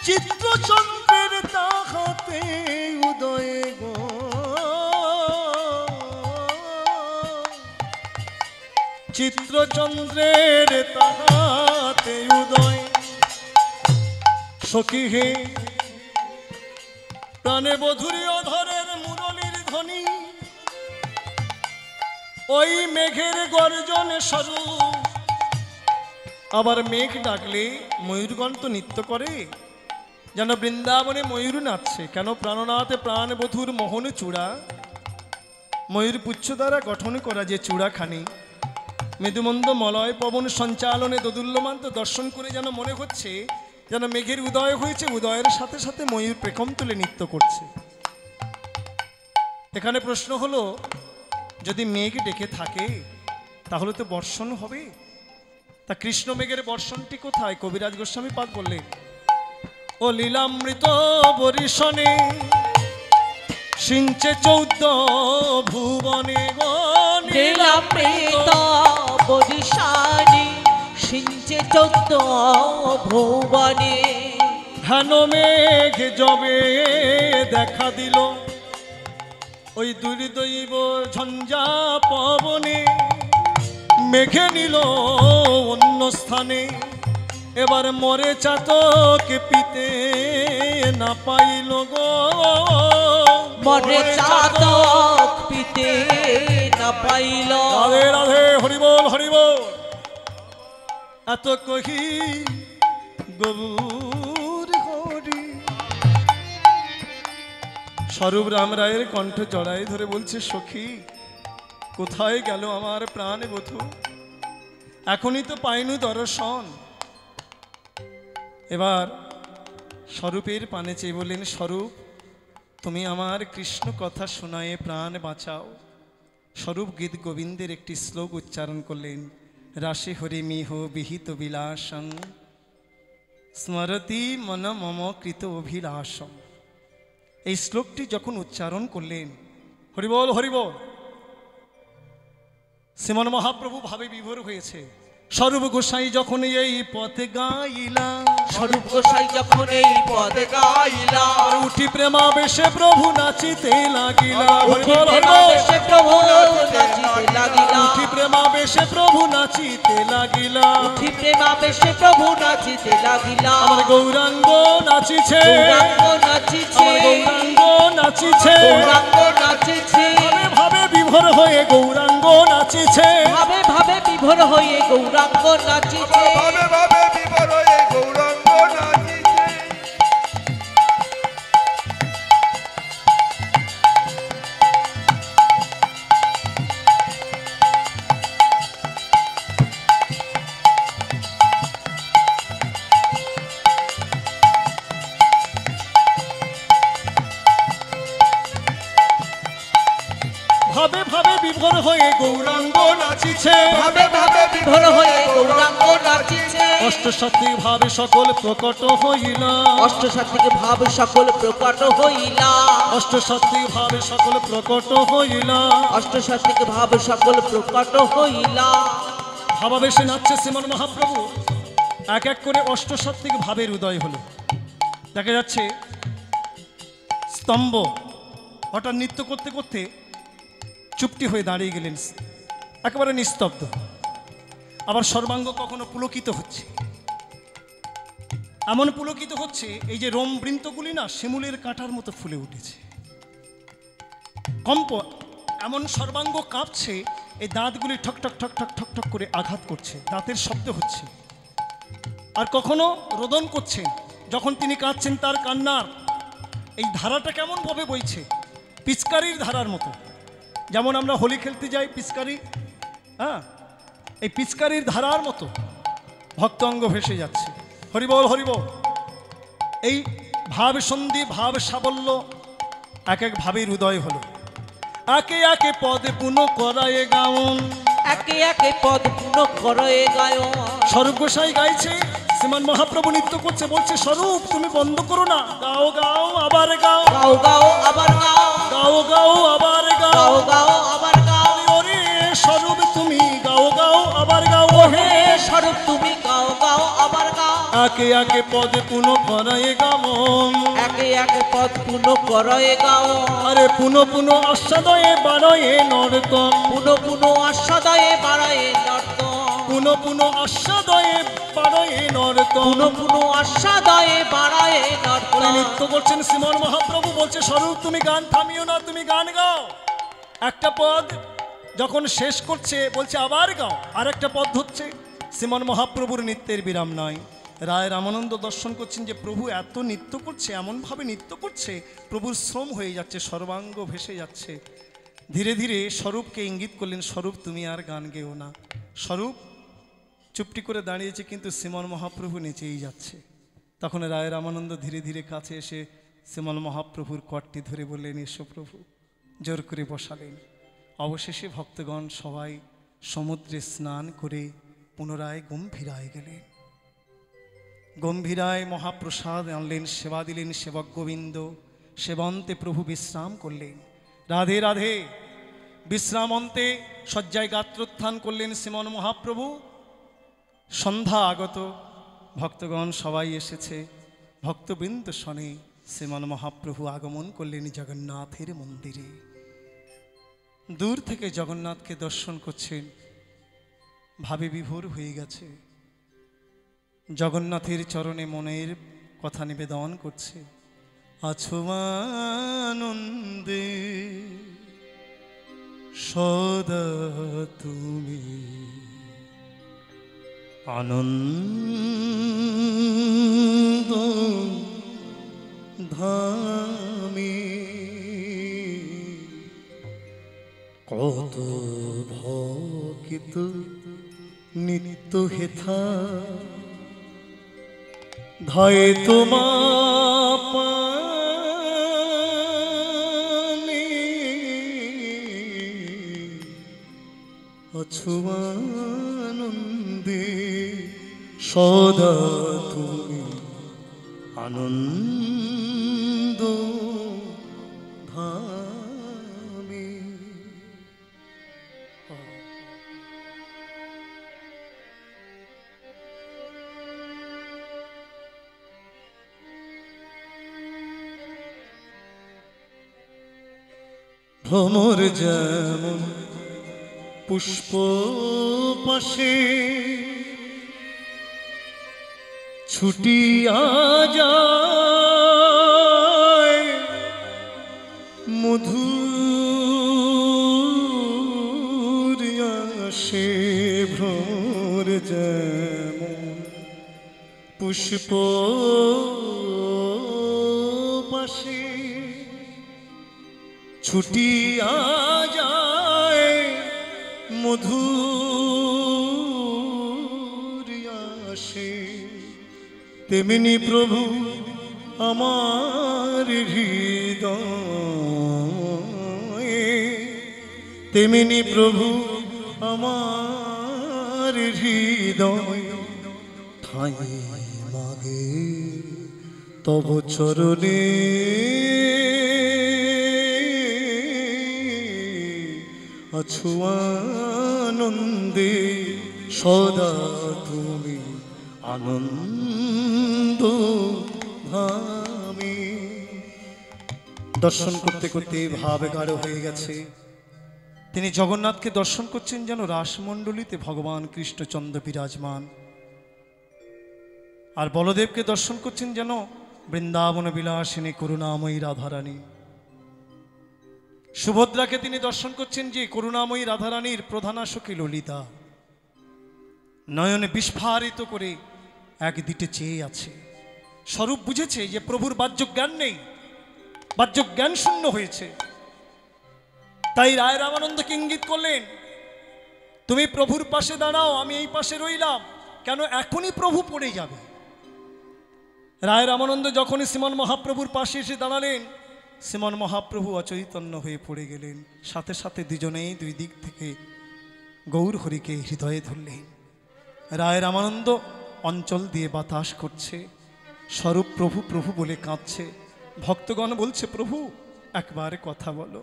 চিত্রচন্দ্রের তাহাতে উদয় গো, চিত্রচন্দ্রের তাহাতে উদয় সখী হে। প্রাণে বধুরী অধরের মুরলীর ধ্বনি, ওই মেঘের গর্জন স্বরূপ। আবার মেঘ ডাকলে ময়ূরগণ তো নৃত্য করে, যেন বৃন্দাবনে ময়ূর নাচছে। কেন? প্রাণনাথে প্রাণ বধুর মোহন চূড়া, ময়ূর পুচ্ছ দ্বারা গঠন করা যে চূড়াখানি, মৃদুমন্দ মলয় পবন সঞ্চালনে দোদুল্যমান, তো দর্শন করে যেন মনে হচ্ছে যেন মেঘের উদয় হয়েছে, উদয়ের সাথে সাথে ময়ূর প্রেকম তুলে নৃত্য করছে। এখানে প্রশ্ন হলো, যদি মেঘ ডেকে থাকে তাহলে তো বর্ষণ হবে। তা কৃষ্ণ মেঘের বর্ষণটি কোথায়? কবিরাজ গোস্বামী পাদ বললেন, ও লীলামৃত বরিশনে সিঞ্চে 14 ভুবনে গণে, দিলাম প্রীত বরিশানি সিঞ্চে চোদ্দ ভুবনে ঘন মেঘ যবে দেখা দিল ওই দুর্দৈব ঝঞ্ঝা পবনে মেঘে নিল অন্য স্থানে এবার মরে চাতক পিতে না পাইল গো মরে চাতক পিতে না পাইল রাধে রাধে হরিবল হরিবল এত কহি গৌর হরি স্বরূপ রাম রায়ের কণ্ঠ জড়াই ধরে বলছে সখী কোথায় গেল আমার প্রাণ বধূ এখনই তো পাইনু দর্শন এবার স্বরূপের পানে চেয়ে বললেন স্বরূপ তুমি আমার কৃষ্ণ কথা শোনায়ে প্রাণ বাঁচাও স্বরূপ গীত গোবিন্দের একটি শ্লোক উচ্চারণ করলেন রাশি হরি মিহ বিহিত বিলাসং স্মরতি মন মম কৃত অভিলাষম এই শ্লোকটি যখন উচ্চারণ করলেন হরিবল হরিবল শ্রীমন মহাপ্রভু ভাবে বিভোর হয়েছে স্বরূপ গোসাই যখন এই পথে গাইলা স্বরূপ গোসাই যখন এই পদে গাইলা উঠি প্রেমাবেশে প্রভু নাচিতে লাগিলা উঠি হরিবল হরিবল প্রেমাবেশে প্রভু নাচিতে লাগিলা উঠি প্রেমাবেশে প্রভু নাচিতে লাগিলা উঠি প্রেমাবেশে প্রভু নাচিতে লাগিলা আমার গৌরাঙ্গ নাচিছে গৌরাঙ্গ নাচিছে আমার গৌরাঙ্গ নাচিছে গৌরাঙ্গ নাচিছে ভাবে ভাবে বিভোর হয়ে গৌরাঙ্গ নাচিছে ভাবে ভাবে বিভোর হয়ে গৌরাঙ্গ নাচিছে ভাবে ভাবে বিভোর হয়ে গৌরাঙ্গ নাচিছে ভাবে ভাবে বিভোর হয়ে গৌরাঙ্গ নাচিছে ভাবে ভাবে বিভোর হয়ে গৌরাঙ্গ নাচিছে অষ্টসাত্ত্বিক ভাবে সকল প্রকট হইলা অষ্টসাত্ত্বিক ভাব সকল প্রকট হইলা অষ্টসাত্ত্বিক ভাবে সকল প্রকট হইলা অষ্টসাত্ত্বিক ভাব সকল প্রকট হইলা ভাবাবেশে নাচছে শ্রীমন মহাপ্রভু এক এক করে অষ্টসাত্ত্বিক ভাবের উদয় হলো দেখা যাচ্ছে স্তম্ভ হঠাৎ নৃত্য করতে করতে চুপটি হয়ে দাঁড়িয়ে গেলেন একেবারে নিস্তব্ধ আবার সর্বাঙ্গ কখনো পুলকিত হচ্ছে এমন পুলকিত হচ্ছে এই যে রোম বৃন্তগুলি না শিমুলের কাঁটার মতো ফুলে উঠেছে কম্প এমন সর্বাঙ্গ কাঁপছে এই দাঁতগুলি ঠক ঠক ঠক ঠক ঠক ঠক করে আঘাত করছে দাঁতের শব্দ হচ্ছে আর কখনো রোদন করছেন যখন তিনি কাঁদছেন তার কান্নার এই ধারাটা কেমন ভাবে বইছে পিচকারির ধারার মতো যেমন আমরা হোলি খেলতে যাই পিচকারি হ্যাঁ এই পিচকারির ধারার মতো ভক্ত অঙ্গ ভেসে যাচ্ছে হরিবল হরিবল এই ভাব সন্ধি ভাব সাবল্য এক এক ভাবের উদয় হলো একে একে পদে পুনঃ করায়ে গাউন একে একে পদ পূর্ণ করয়ে গায় স্বরূপ গোসাই গাইছে শ্রীমান মহাপ্রভু নৃত্য করছে বলছে স্বরূপ তুমি বন্ধ করো না গাও গাও আবার গাও গাও গাও আবার গাও গাও গাও আবার গাও গাও গাও আবার গাও ওরে স্বরূপ তুমি গাও গাও আবার গাও হে স্বরূপ তুমি গাও গাও আবার গাও একে একে পদে পুনঃ করায়ে গামন একে একে পদ পূর্ণ করয়ে গাও আরে পুনঃ পুনঃ আস্বাদয়ে বাড়য়ে নর্তন পুনঃ পুনঃ আস্বাদয়ে বাড়ায়ে নর্ত পুনঃ পুনঃ আস্বাদয়ে বাড়য়ে নর্তন পুনঃ পুনঃ আস্বাদয়ে বাড়ায়ে নর্ত উনি নৃত্য করছেন শ্রীমন মহাপ্রভু বলছে স্বরূপ তুমি গান থামিও না তুমি গান গাও একটা পদ যখন শেষ করছে বলছে আবার গাও আর একটা পদ হচ্ছে শ্রীমন মহাপ্রভুর নৃত্যের বিরাম নাই রায় রামানন্দ দর্শন করছেন যে প্রভু এত নৃত্য করছে এমনভাবে নৃত্য করছে প্রভুর শ্রম হয়ে যাচ্ছে সর্বাঙ্গ ভেসে যাচ্ছে ধীরে ধীরে স্বরূপকে ইঙ্গিত করলেন স্বরূপ তুমি আর গান গেও না স্বরূপ চুপটি করে দাঁড়িয়েছে কিন্তু শ্রীমন মহাপ্রভু নেচেই যাচ্ছে তখন রায় রামানন্দ ধীরে ধীরে কাছে এসে শ্রীমন মহাপ্রভুর কটটি ধরে বললেন এসো প্রভু জোর করে বসালেন অবশেষে ভক্তগণ সবাই সমুদ্রে স্নান করে পুনরায় গম্ভীরায় গেলেন গম্ভীরায় মহাপ্রসাদ আনলেন সেবা দিলেন সেবক গোবিন্দ সেবন্তে প্রভু বিশ্রাম করলেন রাধে রাধে বিশ্রামন্তে শয্যায় গাত্রোত্থান করলেন শ্রীমন মহাপ্রভু। সন্ধ্যা আগত, ভক্তগণ সবাই এসেছে। ভক্তবৃন্দ শনে শ্রীমন মহাপ্রভু আগমন করলেন জগন্নাথের মন্দিরে। দূর থেকে জগন্নাথকে দর্শন করছেন, ভাবে বিভোর হয়ে গেছে। জগন্নাথের চরণে মনের কথা নিবেদন করছে। আছো আনন্দে সদা তুমি, আনন্দ ধামে কত ভকিত নিত্য হেথা ধায় তোমা পানে আছো আনন্দে সদা তুমি, আনন্দ ধামে। ভ্রমর যেমন পুষ্প পাশে ছুটিয়া যায়, মধুর আসে। ভ্রমর যেমন পুষ্প পাশে ছুটিয়া যায়, মধুর আসে। তেমনি প্রভু আমার হৃদয়ে, তেমনি প্রভু আমার হৃদয় ঠাঁই মাগে তব চরণে। আছো আনন্দে সদা তুমি, আনন্দ ধামে। দর্শন করতে করতে ভাব গাঢ় হয়ে গেছে। তিনি জগন্নাথকে দর্শন করছেন যেন রাসমণ্ডলীতে ভগবান কৃষ্ণচন্দ্র বিরাজমান, আর বলদেবকে দর্শন করছেন যেন বৃন্দাবন বিলাসিনী করুণাময়ী রাধারানী। সুভদ্রাকে তিনি দর্শন করছেন যে করুণাময়ী রাধারানীর প্রধানাসখী ললিতা, নয়নে বিস্ফারিত করে এক দিকে চেয়ে আছে। স্বরূপ বুঝেছে যে প্রভুর বাহ্য জ্ঞান নেই, বাহ্য জ্ঞান শূন্য হয়েছে। তাই রায় রামানন্দকে ইঙ্গিত করলেন, তুমি প্রভুর পাশে দাঁড়াও, আমি এই পাশে রইলাম, কেন এখনই প্রভু পড়ে যাবে। রায় রামানন্দ যখনই শ্রীমান মহাপ্রভুর পাশে এসে দাঁড়ালেন, শ্রীমান মহাপ্রভু অচৈতন্য হয়ে পড়ে গেলেন। সাথে সাথে দুজনেই দুই দিক থেকে গৌর হরিকে হৃদয়ে ধরলেন। রায় রামানন্দ অঞ্চল দিয়ে বাতাস করছে, স্বরূপ প্রভু প্রভু বলে কাঁদছে। ভক্তগণ বলছে, প্রভু একবার কথা বলো।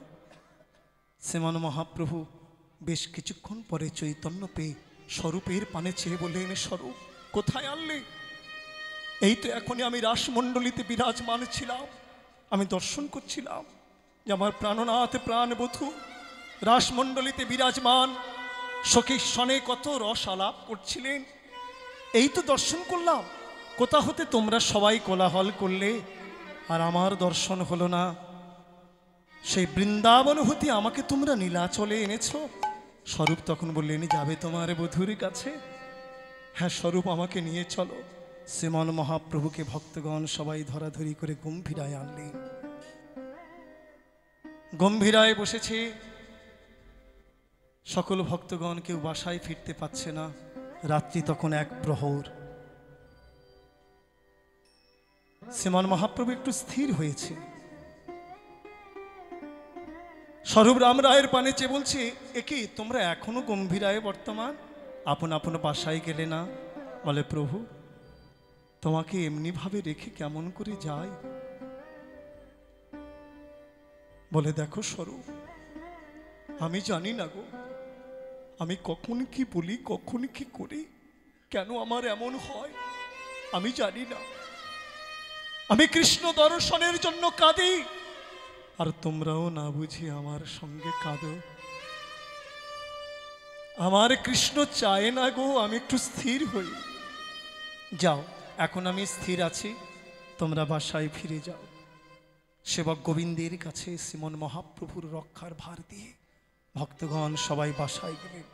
শ্রীমান মহাপ্রভু বেশ কিছুক্ষণ পরে চৈতন্য পেয়ে স্বরূপের পানে চেয়ে বললেন, স্বরূপ কোথায় আনলে? এই তো এখনই আমি রাসমণ্ডলীতে বিরাজমান ছিলাম, আমি দর্শন করছিলাম যে আমার প্রাণনাথ প্রাণবধূ রাসমণ্ডলীতে বিরাজমান, সখী সনে কত রস আলাপ করছিলেন। এই তো দর্শন করলাম, কোথা হতে তোমরা সবাই কোলাহল করলে আর আমার দর্শন হলো না। সেই বৃন্দাবন হতে আমাকে তোমরা নীলাচলে এনেছ। স্বরূপ তখন বললেন, যাবে তোমার বধূর কাছে? হ্যাঁ স্বরূপ, আমাকে নিয়ে চলো। শ্রীমান মহাপ্রভুকে ভক্তগণ সবাই ধরাধরি করে গম্ভীরায় আনলেন। গম্ভীরায় বসেছে সকল ভক্তগণ, কেউ বাসায় ফিরতে পারছে না। রাত্রি তখন এক প্রহর। শ্রীমান মহাপ্রভু একটু স্থির হয়েছে। স্বরূপ রাম রায়ের পানে চেয়ে বলছে, একে তোমরা এখনো গম্ভীরায় বর্তমান, আপন আপন বাসায় গেলে না? বলে, প্রভু তোমাকে এমনি ভাবে রেখে কেমন করে যাই? বলে, দেখো স্বরূপ, আমি জানি না গো, আমি কখন কি বলি, কখন কি করি, কেন আমার এমন হয় আমি জানি না। আমি কৃষ্ণ দর্শনের জন্য কাঁদি, আর তোমরাও না বুঝি আমার সঙ্গে কাঁদো। আমার কৃষ্ণ চায় না গো আমি একটু স্থির হই। যাও, এখন আমি স্থির আছি, তোমরা বাসায় ফিরে যাও। সেবক গোবিন্দের কাছে শ্রীমন মহাপ্রভুর রক্ষার ভার দিয়ে ভক্তগণ সবাই বাসায় গেলেন।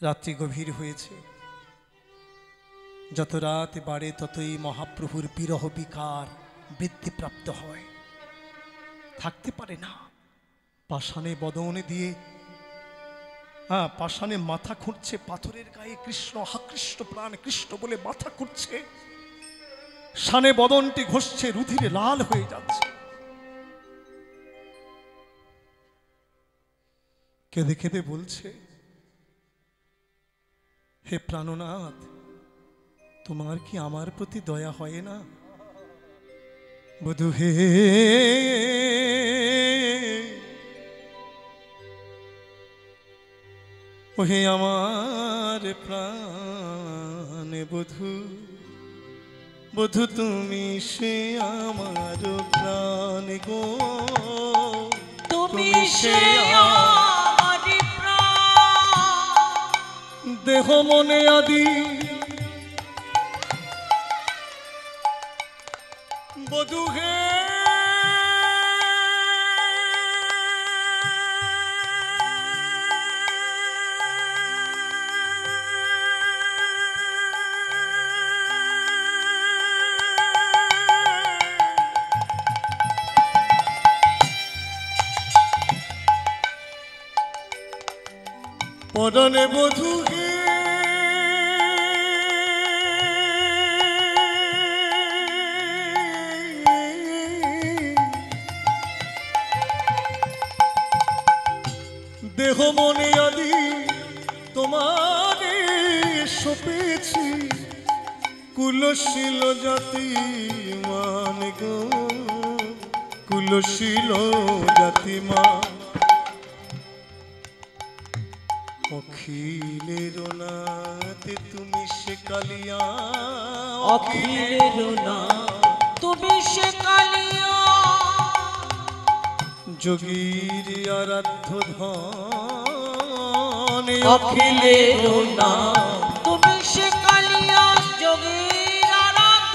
রাত্রি গভীর হয়েছে, যত রাত বাড়ে ততই মহাপ্রভুর বিরহ বিকার বৃদ্ধিপ্রাপ্ত হয়। থাকতে পারে না, পাষাণে বদন দিয়ে, পাষাণে মাথা খুঁড়ছে, পাথরের গায়ে কৃষ্ণ, হা কৃষ্ণ প্রাণ কৃষ্ণ বলে মাথা খুঁড়ছে, শানে বদনটি ঘষছে, রুধিরে লাল হয়ে যাচ্ছে। কেঁদে কেঁদে বলছে, হে প্রাণনাথ, তোমার কি আমার প্রতি দয়া হয় না? বধূ হে, ওহে আমার প্রাণ বধূ, বধূ তুমি সে আমার প্রাণ গো, তুমি সে আমার প্রাণ। দেহ মনে আদি বধূ হে, পরনে বধূ হে, দেহ মনে আদি তোমারে সপেছি, কুলশীল জাতি মান গো, কুলশীল জাতি মান। অখিলের নাথে তুমি সে কালিয়া, অখিলের নাথ তুমি সে কালিয়া, যোগীর আরাধ্য ধন। অখিলের নাথ তুমি সে কালিয়া, যোগীর আরাধ্য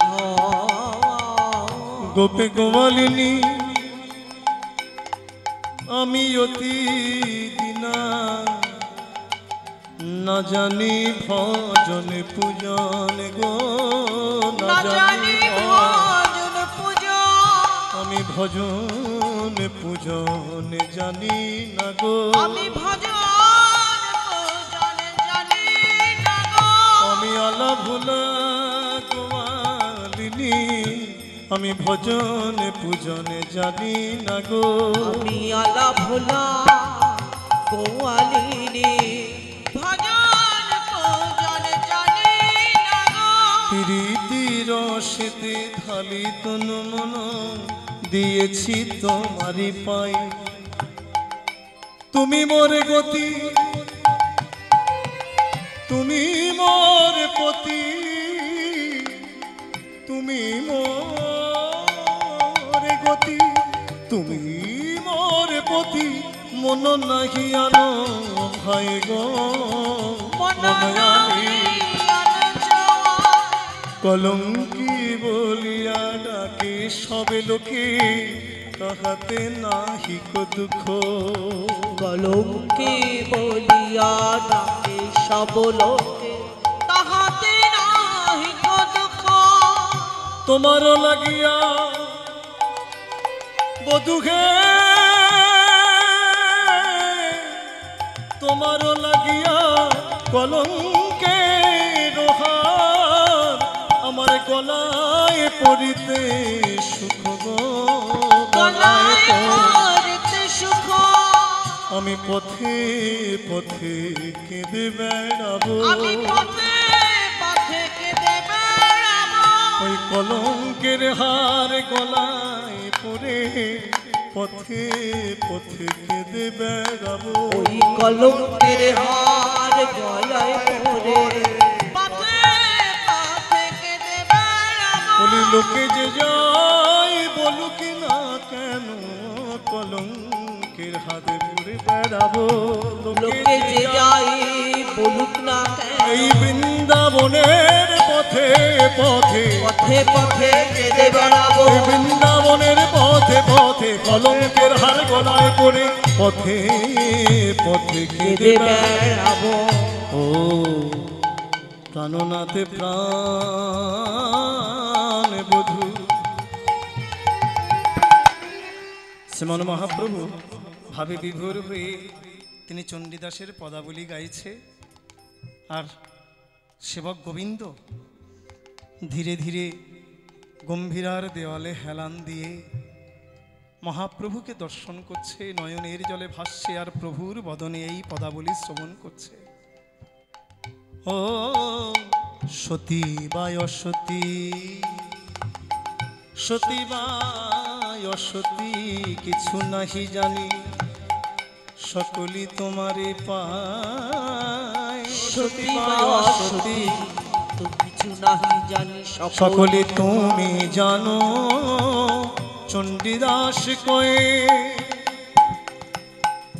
ধন। গোপে গোমালিনী আমি অতি দিনা, না জানি ভজন পূজন গো, না জানি ভজন পূজন। আমি ভজন পূজন জানি না গো, আমি ভজন পূজন জানি না গো। আমি আলা ভোলা গোয়ালিনী, আমি ভজন পূজন জানি না গো। আমি আলা ভোলা গোয়ালিনী, ভজন পূজন জানি না গো। প্রীতি রসেতে ঢালি তন মন, দিয়েছি তোমারি পাই। তুমি মোর গতি, তুমি মোর পতি, তুমি মোর গতি, তুমি মোর পতি। মন নাহি আনো ভাই গো, মন নাহি আনো জয়। কলঙ্কি বলিয়া ডাকে সবে লোকে, তাহাতে নাহি কো দুঃখ। কলঙ্কি বলিয়া ডাকে সব লোকে, তাহাতে নাহি কো দুঃখ। তোমার লাগিয়া বধূ হে, তোমার লাগিয়া কলঙ্কের হার, আমার গলায় পড়িতে সুখ গো, গলায় পড়িতে সুখ। আমি পথে পথে কেঁদে বেড়াবো, আমি পথে পথে কেঁদে বেড়াবো। ওই কলঙ্কের হার গলায় পড়ে পথে পথে কেঁদে বেড়াবো। ওই কলঙ্কের হার গলায় পরে পথে পথে কেঁদে বেড়াবো। বলি লোকে যে যাই বলুক না কেন, কলঙ্কের হাতে পড়ে বেড়াবো। লোকে যে যাই বলুক না কেন, এই বৃন্দাবনের পথে পথে পথে পথে কেঁদে বেড়াবো। এই বৃন্দাবনের পথে পথে কলঙ্কের হার গলায় পড়ে পথে পথে কেঁদে কেঁদে বেড়াবো। বেড়াবো। ও প্রাণনাথে প্রাণ বধূ শ্রীমান মহাপ্রভু ভাবে বিভোর হয়ে তিনি চণ্ডীদাসের পদাবলী গাইছে, আর সেবক গোবিন্দ ধীরে ধীরে গম্ভীরার দেওয়ালে হেলান দিয়ে মহাপ্রভুকে দর্শন করছে, নয়নের জলে ভাসছে, আর প্রভুর বদনে এই পদাবলী শ্রবণ করছে। ও সতী বা অসতী, সতী বা অসতী কিছু নাহি জানি, সকলি তোমারে পায়। সতী বা অসতী তো কিছু নাহি জানি, সকলি তুমি জানো। চণ্ডীদাস কয়ে,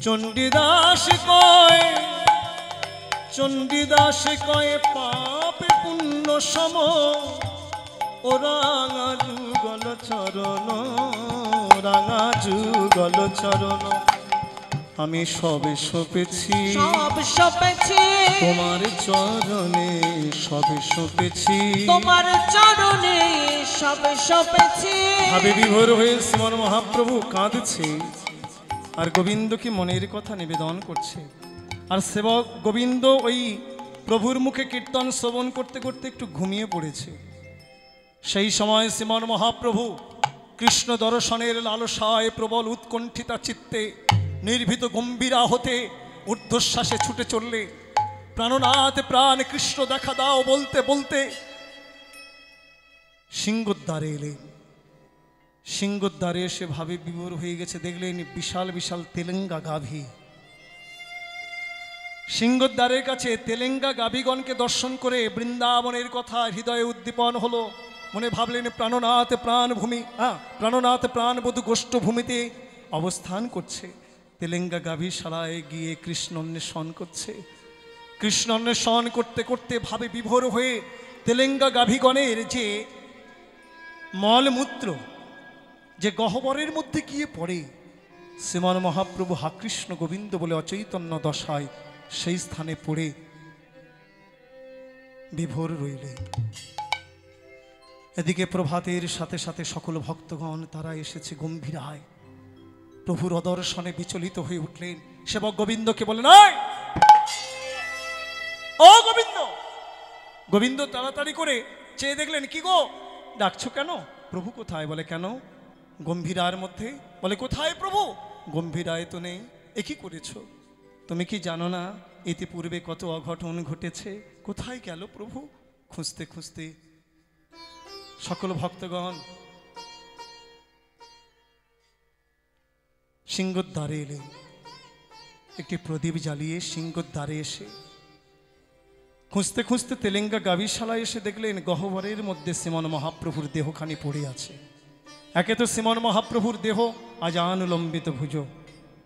চণ্ডীদাস কয়ে, চণ্ডীদাস কয়ে পাপে পুণ্য সম, ও রাঙা যুগল চরণ, রাঙা যুগল চরণ। আমি সবে সপেছি, সব সপেছি তোমার চরণে, সবে সপেছি তোমার চরণে, সব সপেছি। ভাবে বিভোর হয়ে শ্রীমান মহাপ্রভু কাঁদছে, আর গোবিন্দকে মনের কথা নিবেদন করছে। আর সেবক গোবিন্দ ওই প্রভুর মুখে কীর্তন শ্রবণ করতে করতে একটু ঘুমিয়ে পড়েছে। সেই সময় শ্রীমান মহাপ্রভু কৃষ্ণ দর্শনের লালসায় প্রবল উৎকণ্ঠিতা চিত্তে নির্ভীত গম্ভীরা হতে ঊর্ধ্বশ্বাসে ছুটে চললে, প্রাণনাথ প্রাণ কৃষ্ণ দেখা দাও বলতে বলতে সিংহদ্বারে এলেন। সিংহদ্বারে এসে ভাবে বিভোর হয়ে গেছে, দেখলেন বিশাল বিশাল তেলেঙ্গা গাভী। সিংহদ্বারের কাছে তেলেঙ্গা গাভীগণকে দর্শন করে বৃন্দাবনের কথা হৃদয়ে উদ্দীপন হলো। মনে ভাবলেন প্রাণনাথ প্রাণভূমি, প্রাণনাথ প্রাণবধূ গোষ্ঠভূমিতে অবস্থান করছে। তেলেঙ্গা গাভীশালায় গিয়ে কৃষ্ণ অন্বেষণ করছে। কৃষ্ণ অন্বেষণ করতে করতে ভাবে বিভোর হয়ে তেলেঙ্গা গাভীগণের যে মলমূত্র যে গহ্বরের মধ্যে গিয়ে পড়ে, শ্রীমান মহাপ্রভু হা কৃষ্ণ গোবিন্দ বলে অচৈতন্য দশায় সেই স্থানে পড়ে বিভোর রইলেন। এদিকে প্রভাতের সাথে সাথে সকল ভক্তগণ তারা এসেছে গম্ভীরায়, প্রভুর অদর্শনে বিচলিত হয়ে উঠলেন। সেবক গোবিন্দকে বলেন, ও গোবিন্দ। গোবিন্দ তাড়াতাড়ি করে চেয়ে দেখলেন, কি গো ডাকছো কেন? প্রভু কোথায়? বলে কেন? গম্ভীরার মধ্যে। বলে কোথায় প্রভু? গম্ভীরায় তো নেই। এ কি করেছ? তুমি কি জানো না ইতিপূর্বে কত অঘটন ঘটেছে? কোথায় গেল প্রভু? খুঁজতে খুঁজতে সকল ভক্তগণ সিংহদ্বারে এলেন। একটি প্রদীপ জ্বালিয়ে সিংহদ্বারে এসে খুঁজতে খুঁজতে তেলেঙ্গা গাভীশালায় এসে দেখলেন গহ্বরের মধ্যে শ্রীমান মহাপ্রভুর দেহখানি পড়ে আছে। একে তো শ্রীমান মহাপ্রভুর দেহ আজানুলম্বিত ভুজ,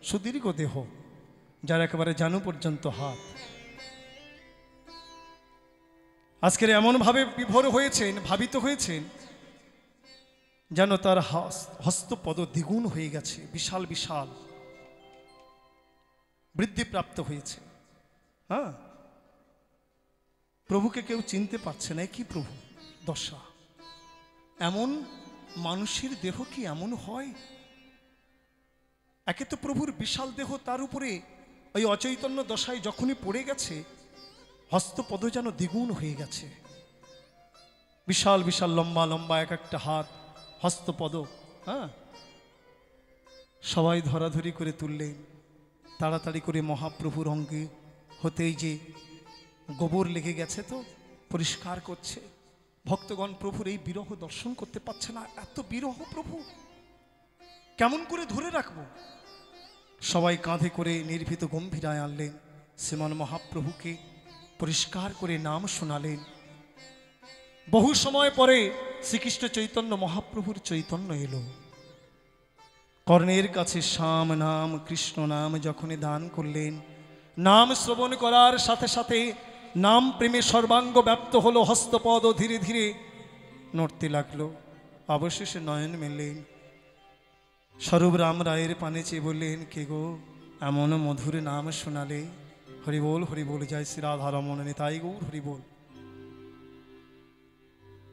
সুদীর্ঘ দেহ, যার একেবারে জানু পর্যন্ত হাত। আজকের এমনভাবে বিভোর হয়েছেন, ভাবিত হয়েছেন, যেন তার হস্তপদ দ্বিগুণ হয়ে গেছে, বিশাল বিশাল বৃদ্ধিপ্রাপ্ত হয়েছে। হ্যাঁ, প্রভুকে কেউ চিনতে পারছে না। কি প্রভু দশা! এমন মানুষের দেহ কি এমন হয়? একে তো প্রভুর বিশাল দেহ, তার উপরে ওই অচৈতন্য দশায় যখনই পড়ে গেছে হস্তপদ যেন দ্বিগুণ হয়ে গেছে। বিশাল বিশাল লম্বা লম্বা এক একটা হাত, হস্তপদ। হ্যাঁ, সবাই ধরাধরি করে তুললেন। তাড়াতাড়ি করে মহাপ্রভুর অঙ্গে হতেই যে গোবর লেগে গেছে তো পরিষ্কার করছে। ভক্তগণ প্রভুর এই বিরহ দর্শন করতে পারছে না, এত বিরহ প্রভু। কেমন করে ধরে রাখবো? সবাই কাঁধে করে নির্ভীত গম্ভীরায় আনলেন। শ্রীমান মহাপ্রভুকে পরিষ্কার করে নাম শোনালেন। বহু সময় পরে শ্রীকৃষ্ণ চৈতন্য মহাপ্রভুর চৈতন্য এলো। কর্ণের কাছে শ্যাম নাম কৃষ্ণ নাম যখনই দান করলেন, নাম শ্রবণ করার সাথে সাথে নাম প্রেমে সর্বাঙ্গ ব্যাপ্ত হলো। হস্তপদ ধীরে ধীরে নড়তে লাগলো। অবশেষে নয়ন মেললেন। স্বরূপ রাম রায়ের পানে চেয়ে বললেন, কে গো এমন মধুর নাম শোনালে? হরিবোল হরিবোল, জয় শ্রী রাধা রমন নিতাই গৌর হরিবোল।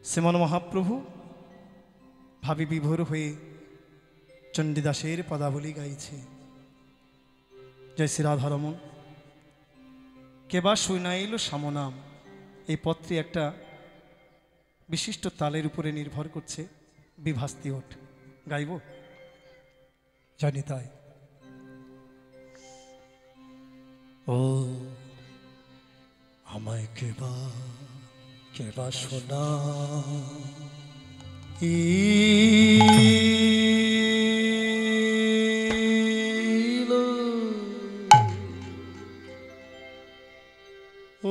শ্রীমান মহাপ্রভু ভাবি বিভোর হয়ে চণ্ডীদাসের পদাবলী গাইছে। জয় শ্রী রাধা রমন। কেবা শুনাইল সামনাম, এই পত্রে একটা বিশিষ্ট তালের উপরে নির্ভর করছে বিভাস্তি ওঠ। গাইব? জানি তাই। ও আমায় কেবা কেবা শোনা ও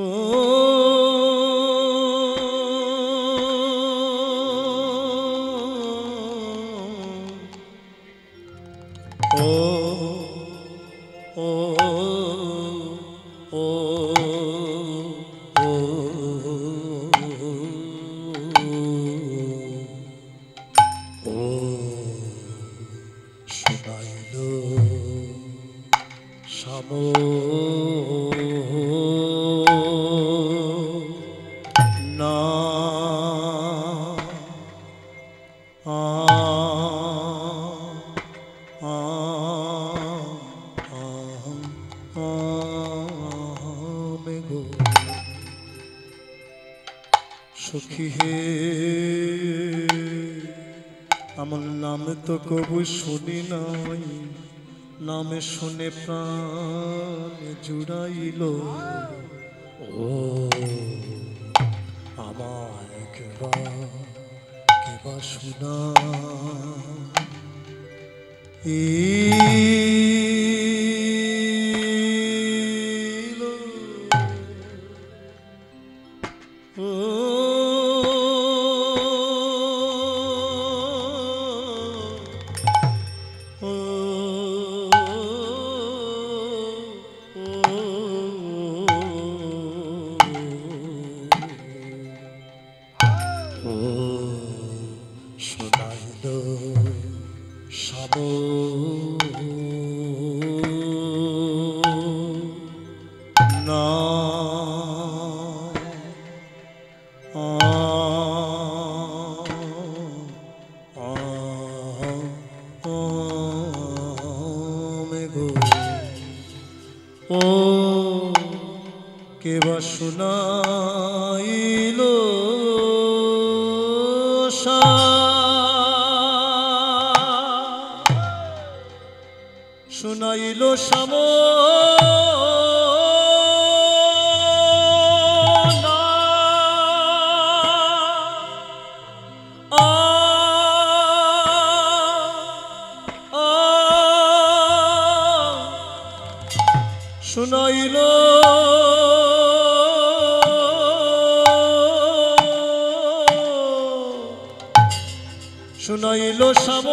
সখী হে আমার নাম তো কবু শুনি নাই, নামে শুনে প্রাণ জুড়াইল। ও আমার কেবা কেবা শোনা ও কেবা শুনাইল শুনাইল শ্যাম শুনাইল শুনাইল শ্যাম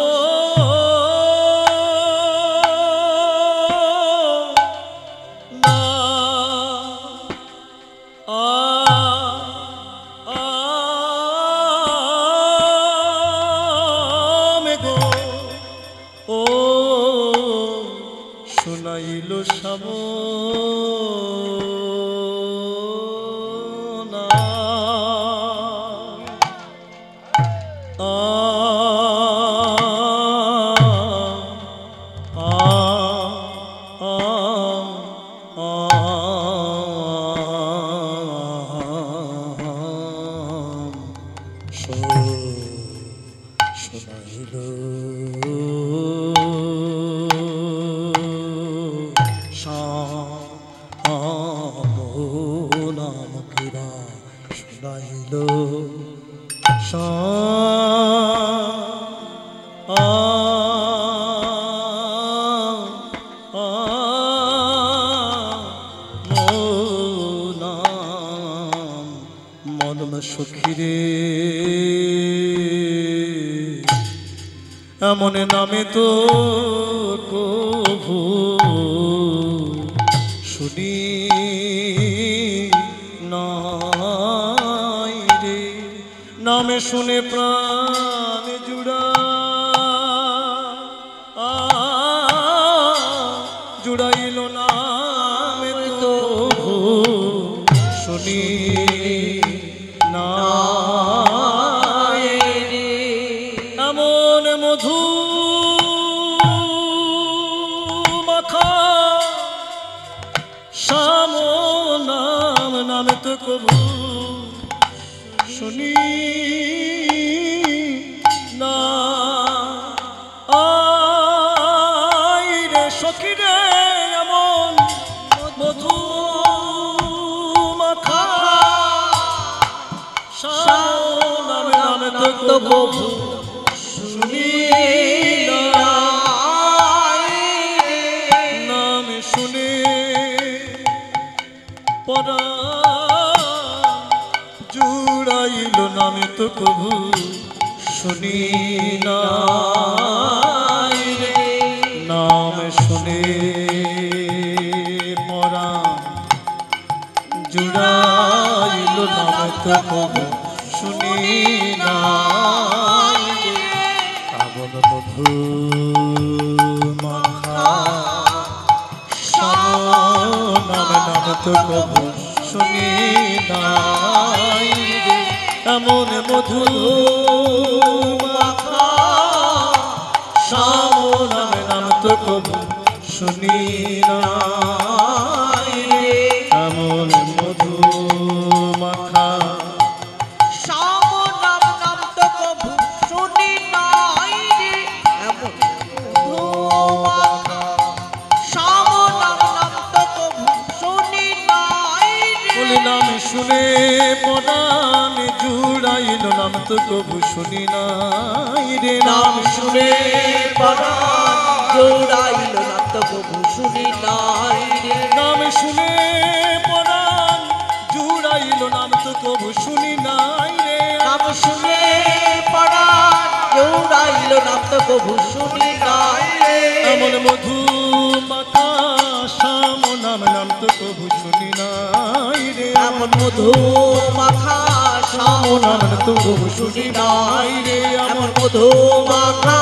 শুনাইল শ্যাম শুনাইল নাম কিবা শুনাইল সখীরে এমন নামে তো কভু শুনি নাই রে। নামে শুনে প্রাণ জুড়া জুড়াইল নামে তো শুনি নাই রে। এমন মধু মাখা শ্যাম নাম নামে তো কবু শুনি না আই রে সখী রে। এমন মধু মাখা শ্যাম নামে নামে তো কবু শুনি না। নাম শুনে পরা জুড়াইল নামে তো কবু শুনি না রে। নাম শুনে পরা জুড়াইল নামে তো কবু শুনি না রে। কাবন মধু মাখা শ্যাম নামে নামে তো কবু শুনি নাই রে। এমন মধু মাখা শ্যাম নামে নামে তো কবু শুনি নাই রে। এমন মধু মাখা শ্যাম নাম নাম তো কভু শুনি নাই রে। এমন মধু মাখা শ্যাম নাম নাম তো কভু শুনি নাই রে। বলে নাম শুনে পরাণ জুড়াইল নাম তো কবু শুনি নাই রে। নাম শুনে পরাণ জোড়াইল নাম তো কভু শুনি নাই রে। নাম শুনে পরাণ জুড়াইল নাম তো কবু শুনি নাই রে। নাম শুনে পরাণ জোড়াইল নাম তো কভু শুনি নাই রে। এমন মধু মাখা শ্যাম নাম নাম তো কবু শুনি নাই রে। এমন মধু মাখা শ্যাম নাম তো কবু শুনি নাই রে। এমন মধু মাখা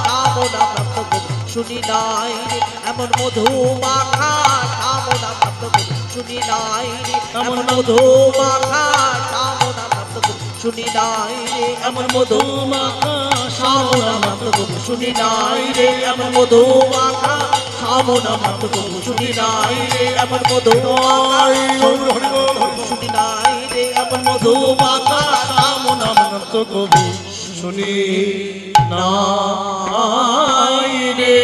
শ্যাম নাম তো কভু শুনি নাই রে। এমন মধু মাখা শ্যাম নাম তো কভু শুনি নাই রে। এমন মধু মাখা শ্যাম নাম তো কভু শুনি নাই রে। এমন মধু মাখা শ্যাম নাম তো কভু শুনি নাই রে। এমন মধু মাখা শ্যাম নাম তো কভু শুনি নাই রে। এমন মধু মাখা শুনি নাই রে। এমন মধু মাখা শ্যাম নাম তো কবু শুনি নাই রে।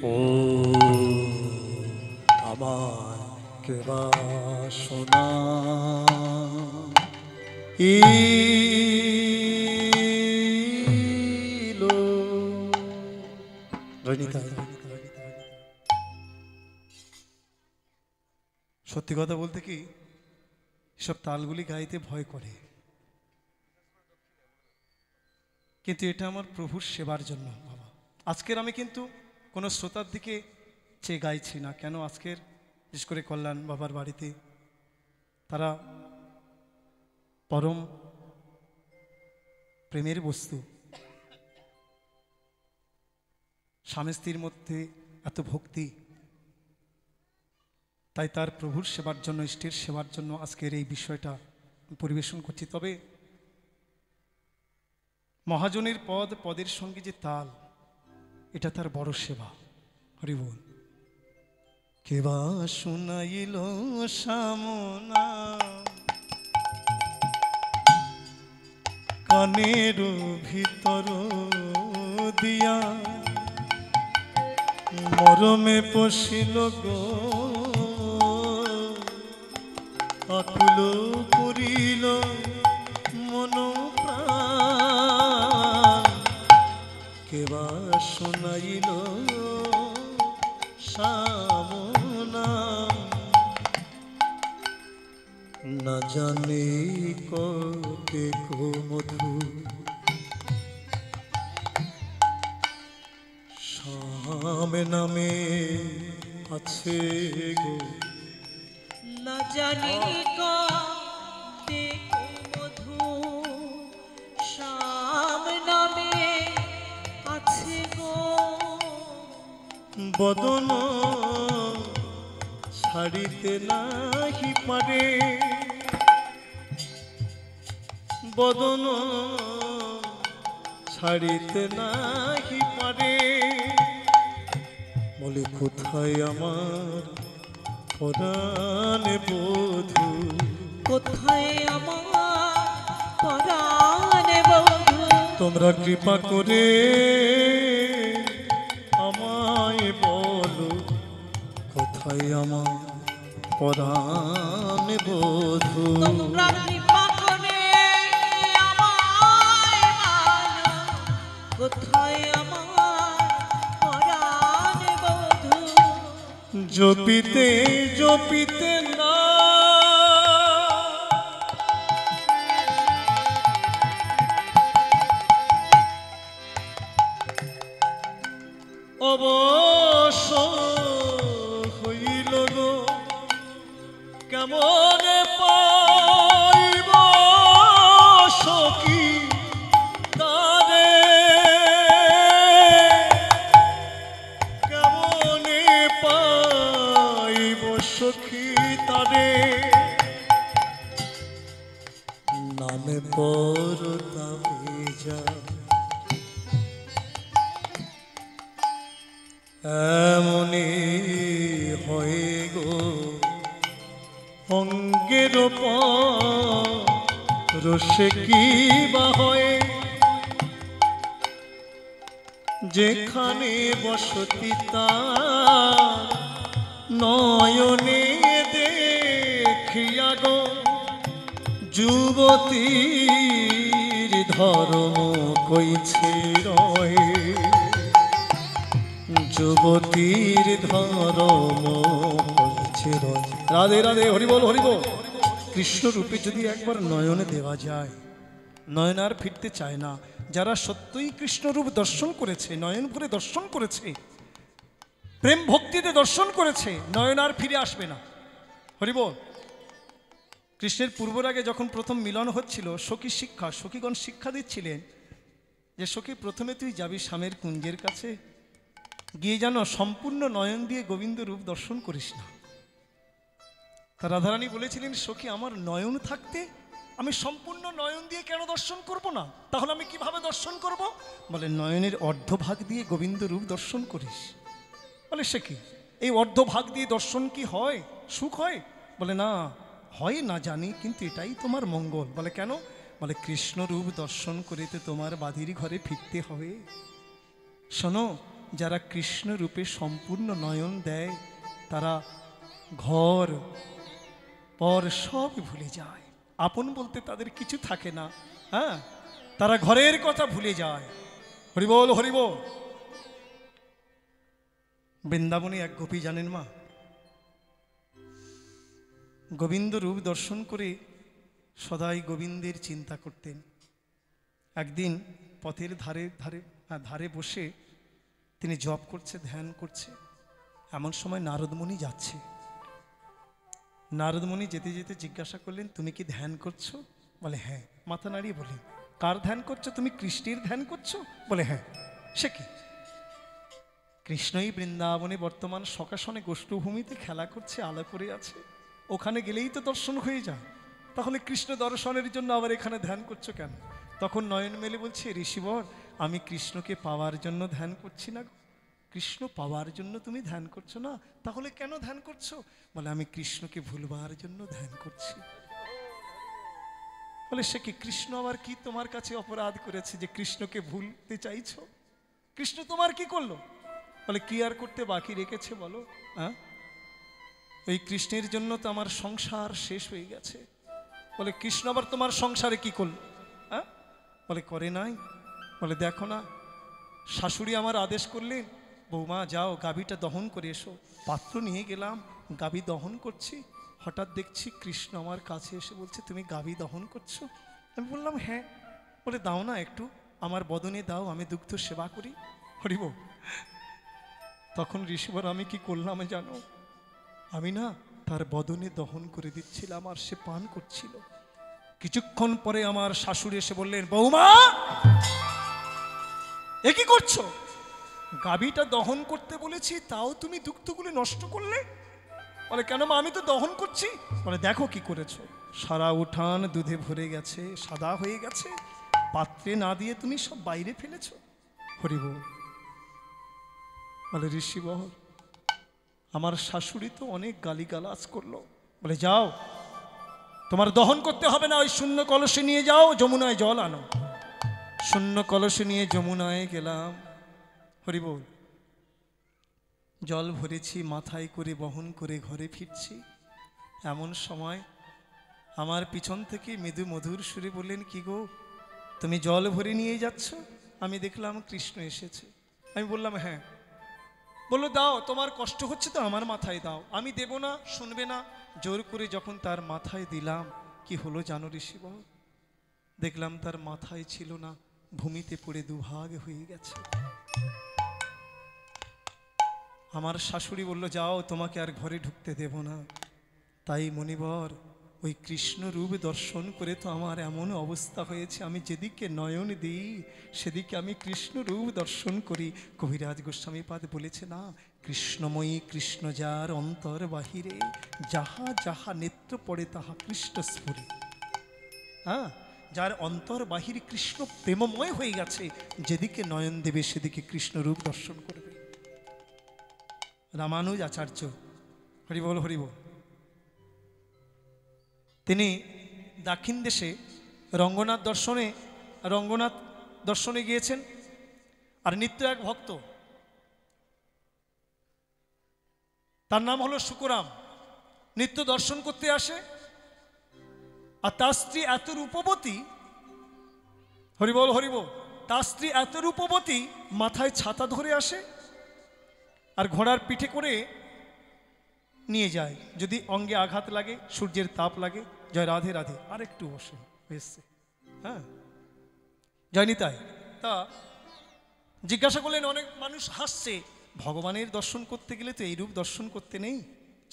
ও আমার কেবা শোনা ইলো রনিতা। সত্যি কথা বলতে কি সব তালগুলি গাইতে ভয় করে, কিন্তু এটা আমার প্রভুর সেবার জন্য বাবা। আজকের আমি কিন্তু কোনো শ্রোতার দিকে চেয়ে গাইছি না। কেন আজকের বিশেষ করে কল্যাণ বাবার বাড়িতে তারা পরম প্রেমের বস্তু, স্বামী স্ত্রীর মধ্যে এত ভক্তি, তাই তার প্রভুর সেবার জন্য ইষ্টের সেবার জন্য আজকের এই বিষয়টা পরিবেশন করছি। তবে মহাজনের পদ, পদের সঙ্গে যে তাল, এটা তার বড় সেবা। হরি বল। কেবা শুনাইল সামনা কানের ভিতর দিয়া মরমে পশিল গো আকুল করিল মন প্রাণ। কেবা শুনাইল সামনা না জানি কতে কো মধু শাম নামে আছে গো না জানি কতে কো মধু শাম নামে আছে গো বদন ছাড়িতে নাহি পারে বদন ছাড়িতে নাহি পারে বলে কোথায় আমার পরাণ বধূ কোথায় আমার পরাণ বধূ তোমরা কৃপা করে আমায় বলো কোথায় আমার পরাণ বধূ তোমরা কৃপা করে আমায় বলো কোথায় আমার পরাণ বধূ জপিতে জপিতে না অবশ্য হইল গো কেমন পাইব সখী তারে কেমনে পাইব সখী তারে নামে পর তবে যা এমনি হয়ে গো অঙ্গের রসে কি বা হয় যেখানে বসতি তার নয়নে দেখিয়া গো যুবতীর ধর্ম কইছে রয়ে যুবতীর ধর্ম কইছে রয়ে রাধে রাধে হরিবল হরিবল কৃষ্ণ রূপে যদি একবার নয়নে দেওয়া যায় নয়ন আর ফিরতে চায় না যারা সত্যই কৃষ্ণ রূপ দর্শন করেছে নয়ন ভরে দর্শন করেছে প্রেম ভক্তিতে দর্শন করেছে নয়ন আর ফিরে আসবে না হরিবল কৃষ্ণের পূর্বরাগে যখন প্রথম মিলন হচ্ছিল সখী শিক্ষা সখীগণ শিক্ষা দিচ্ছিলেন যে সখী প্রথমে তুই যাবি স্বামীর কুঞ্জের কাছে গিয়ে যেন সম্পূর্ণ নয়ন দিয়ে গোবিন্দ রূপ দর্শন করিস না তা রাধারানী বলেছিলেন সখী আমার নয়ন থাকতে আমি সম্পূর্ণ নয়ন দিয়ে কেন দর্শন করব না তাহলে আমি কিভাবে দর্শন করব বলে নয়নের অর্ধভাগ দিয়ে গোবিন্দ রূপ দর্শন করিস বলে সে কি এই অর্ধভাগ দিয়ে দর্শন কি হয় সুখ হয় বলে না হয় না জানি কিন্তু এটাই তোমার মঙ্গল বলে কেন বলে কৃষ্ণ রূপ দর্শন করিতে তোমার বাদির ঘরে ফিরতে হবে শোনো যারা কৃষ্ণ রূপে সম্পূর্ণ নয়ন দেয় তারা ঘর পর সব ভুলে যায় আপন বলতে তাদের কিছু থাকে না হ্যাঁ তারা ঘরের কথা ভুলে যায় হরিবল হরিবল বৃন্দাবনে এক গোপী জানেন মা গোবিন্দ রূপ দর্শন করে সদাই গোবিন্দের চিন্তা করতেন একদিন পথের ধারে বসে তিনি জপ করছে ধ্যান করছে এমন সময় নারদমুনি যাচ্ছে নারদমুনি যেতে যেতে জিজ্ঞাসা করলেন তুমি কি ধ্যান করছো বলে হ্যাঁ মাথা নাড়িয়ে বললেন কার ধ্যান করছো তুমি কৃষ্ণের ধ্যান করছো বলে হ্যাঁ সে কি কৃষ্ণই বৃন্দাবনে বর্তমান সকাশনে গোষ্ঠভূমিতে খেলা করছে আলো করে আছে ওখানে গেলেই তো দর্শন হয়ে যায় তাহলে কৃষ্ণ দর্শনের জন্য আবার এখানে ধ্যান করছো কেন তখন নয়ন মেলে বলছে ঋষিবর আমি কৃষ্ণকে পাওয়ার জন্য ধ্যান করছি না কৃষ্ণ পাওয়ার জন্য তুমি ধ্যান করছো না তাহলে কেন ধ্যান করছো বলে আমি কৃষ্ণকে ভুলবার জন্য ধ্যান করছি বলে সে কি কৃষ্ণ আবার কি তোমার কাছে অপরাধ করেছে যে কৃষ্ণকে ভুলতে চাইছো কৃষ্ণ তোমার কি করলো বলে কি আর করতে বাকি রেখেছে বলো হ্যাঁ এই কৃষ্ণের জন্য তো আমার সংসার শেষ হয়ে গেছে বলে কৃষ্ণ আবার তোমার সংসারে কি করলো হ্যাঁ বলে করে নাই বলে দেখো না শাশুড়ি আমার আদেশ করলেন বৌমা যাও গাভীটা দহন করে এসো। পাত্র নিয়ে গেলাম, গাভী দহন করছি, হঠাৎ দেখছি কৃষ্ণ আমার কাছে এসে বলছে, তুমি গাভী দহন করছো? আমি বললাম হ্যাঁ। বলে দাও না একটু, আমার বদনে দাও, আমি দুগ্ধ সেবা করি। হরিব। তখন ঋষিবর আমি কি করলাম জানো? আমি না তার বদনে দহন করে দিচ্ছিলাম আর সে পান করছিল। কিছুক্ষণ পরে আমার শাশুড়ি এসে বললেন, বৌমা এ কি করছো? গাভীটা দহন করতে বলেছি, তাও তুমি দুগ্ধগুলো নষ্ট করলে? বলে কেন মা, আমি তো দহন করছি। বলে দেখো কি করেছো, সারা উঠান দুধে ভরে গেছে, সাদা হয়ে গেছে, পাত্রে না দিয়ে তুমি সব বাইরে ফেলেছো। হরিবল। বলে ঋষিবর, আমার শাশুড়ি তো অনেক গালিগালাজ করলো। বলে যাও, তোমার দহন করতে হবে না, ওই শূন্য কলসে নিয়ে যাও, যমুনায় জল আনো। শূন্য কলসে নিয়ে যমুনায় গেলাম। হরিবল। জল ভরেছি, মাথায় করে বহন করে ঘরে ফিরছি। এমন সময় আমার পিছন থেকে মৃদু মধুর সুরে বললেন, কি গো তুমি জল ভরে নিয়ে যাচ্ছ? আমি দেখলাম কৃষ্ণ এসেছে। আমি বললাম হ্যাঁ। বললো দাও, তোমার কষ্ট হচ্ছে তো আমার মাথায় দাও। আমি দেব না, শুনবে না। জোর করে যখন তার মাথায় দিলাম, কি হলো জানো ঋষিবর? দেখলাম তার মাথায় ছিল না, ভূমিতে পড়ে দুভাগ হয়ে গেছে। আমার শাশুড়ি বলল, যাও, তোমাকে আর ঘরে ঢুকতে দেব না। তাই মণিবর, ওই কৃষ্ণ রূপ দর্শন করে তো আমার এমন অবস্থা হয়েছে, আমি যেদিকে নয়ন দিই সেদিকে আমি কৃষ্ণ রূপ দর্শন করি। কবিরাজ গোস্বামীপাদ বলেছে না, কৃষ্ণময়ী কৃষ্ণ যার অন্তর বাহিরে, যাহা যাহা নেত্র পড়ে তাহা কৃষ্ণ স্ফুরে। হ্যাঁ, যার অন্তর বাহিরে কৃষ্ণ প্রেমময় হয়ে গেছে, যেদিকে নয়ন দেবে সেদিকে কৃষ্ণ রূপ দর্শন করবে। রামানুজ আচার্য, হরিবল হরিবল, তিনি দক্ষিণ দেশে রঙ্গনাথ দর্শনে গিয়েছেন। আর নিত্য এক ভক্ত, তার নাম হলো শুকরাম, নিত্য দর্শন করতে আসে। আর তার স্ত্রী এত রূপবতী, হরিবল হরিবল, তার স্ত্রী এত রূপবতী, মাথায় ছাতা ধরে আসে আর ঘোড়ার পিঠে করে নিয়ে যায়। যদি অঙ্গে আঘাত লাগে, সূর্যের তাপ লাগে, জয় রাধে রাধে, আর একটু বসে এসছে। হ্যাঁ, জয় নিতাই। তা জিজ্ঞাসা করলেন, অনেক মানুষ হাসছে, ভগবানের দর্শন করতে গেলে তো এই রূপ দর্শন করতে নেই,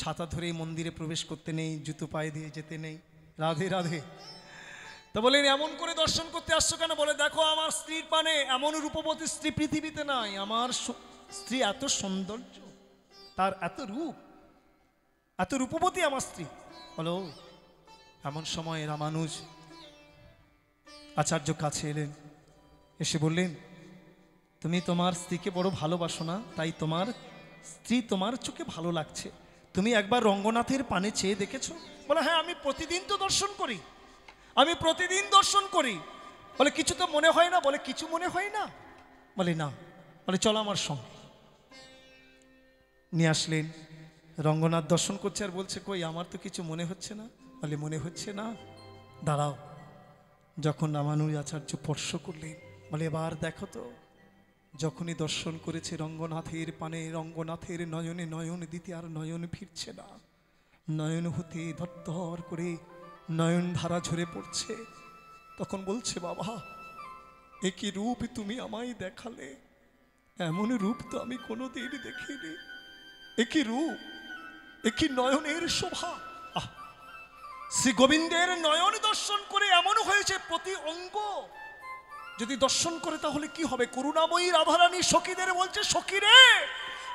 ছাতা ধরে মন্দিরে প্রবেশ করতে নেই, জুতো পায়ে দিয়ে যেতে নেই, রাধে রাধে। তো বলেন, এমন করে দর্শন করতে আসছো কেন? বলে দেখো, আমার স্ত্রীর পানে এমন রূপবতী স্ত্রী পৃথিবীতে নাই। আমার স্ত্রী এত সৌন্দর্য, তার এত রূপ, এত রূপবতী আমার স্ত্রী। বলো, এমন সময় রামানুজ আচার্য কাছে এলেন, এসে বললেন, তুমি তোমার স্ত্রীকে বড় ভালোবাসো না, তাই তোমার স্ত্রী তোমার চোখে ভালো লাগছে। তুমি একবার রঙ্গনাথের পানে চেয়ে দেখেছো? বলে হ্যাঁ, আমি প্রতিদিন তো দর্শন করি, আমি প্রতিদিন দর্শন করি। বলে কিছু তো মনে হয় না? বলে কিছু মনে হয় না। বলে না। বলে চলো আমার সঙ্গে। নিয়ে আসলেন, রঙ্গনাথ দর্শন করছে আর বলছে, কই আমার তো কিছু মনে হচ্ছে না। বলে মনে হচ্ছে না, দাঁড়াও। যখন রামানুজ আচার্য স্পর্শ করলেন, বলে এবার দেখো তো। যখনই দর্শন করেছে রঙ্গনাথের পানে, রঙ্গনাথের নয়নে নয়ন দিতে আর নয়ন ফিরছে না, নয়ন হতে ধর করে নয়ন ধারা ঝরে পড়ছে। তখন বলছে, বাবা এ কি রূপ তুমি আমায় দেখালে, এমন রূপ তো আমি কোনোদিন দেখিনি। এ কি রূপ, এ কি নয়নের শোভা। শ্রী গোবিন্দের নয়ন দর্শন করে এমন হয়েছে, প্রতি অঙ্গ যদি দর্শন করে তাহলে কি হবে। করুণাময়ী রাধারানী সখীদের বলছে, সখী রে,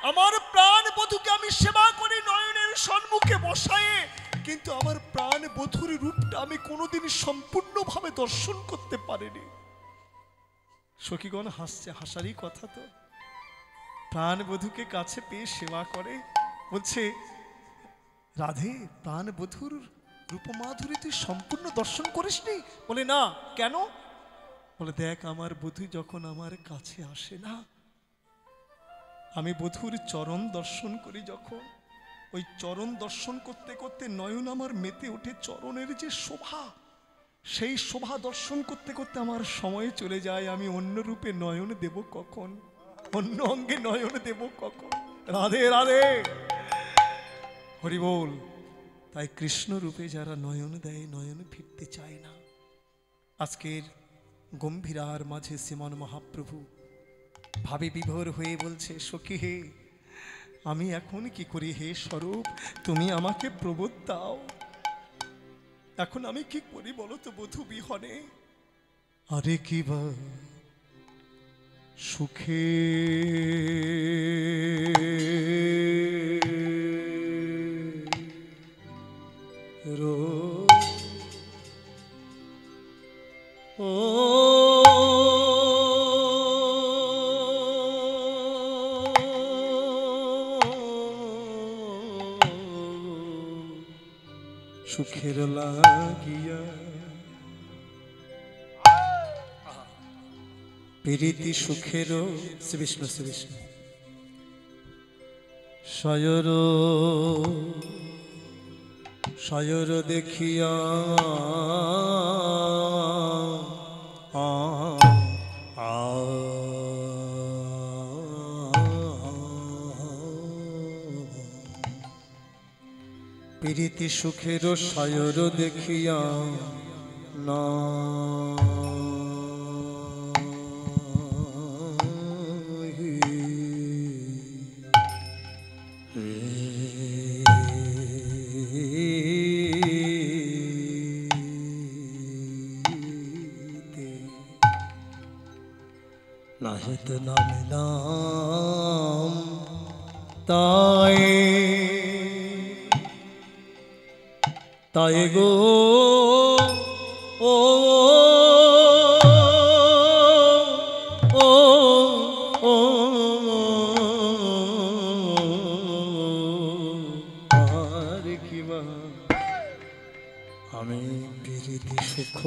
আমার প্রাণ বধূকে আমি সেবা করি নয়নের সম্মুখে বসায়ে, কিন্তু আমার প্রাণ বধূর রূপটা আমি কোনোদিন সম্পূর্ণভাবে দর্শন করতে পারিনি। সখীগণ হাসছে, হাসারই কথা তো। প্রাণ বধূকে কাছে পেয়ে সেবা করে, বলছে, রাধে প্রাণ বধূর রূপমাধুরী তুই সম্পূর্ণ দর্শন করিসনি? বলে না। কেন? বলে দেখ, আমার বধূ যখন আমার কাছে আসে না, আমি বধূর চরণ দর্শন করি যখন, ওই চরণ দর্শন করতে করতে নয়ন আমার মেতে ওঠে। চরণের যে শোভা, সেই শোভা দর্শন করতে করতে আমার সময় চলে যায়। আমি অন্য রূপে নয়ন দেব কখন? অন্য অঙ্গে নয়ন দেব কখন? রাধে রাধে, হরি বল। তাই কৃষ্ণ রূপে যারা নয়ন দেয়, নয়ন ফিরতে চায় না। আজকের গম্ভীরার মাঝে শ্রীমান মহাপ্রভু ভাবে বিভোর হয়ে বলছে, সখী হে, আমি এখন কি করি হে স্বরূপ, তুমি আমাকে প্রবোধ দাও। এখন আমি কি করি বলো তো বধূ বিহনে? আরে কি বা সুখে রো ও সুখের লাগিয়া প্রীতি সুখেরও শ্রী বিষ্ণু শ্রী বিষ্ণু সয়র সয়র দেখিয়া প্রীতি সুখের সয়র দেখিয়া না নাহিত নাম তাই তাই গো ও ও ও আর কি বা আমি প্রীতি সুখ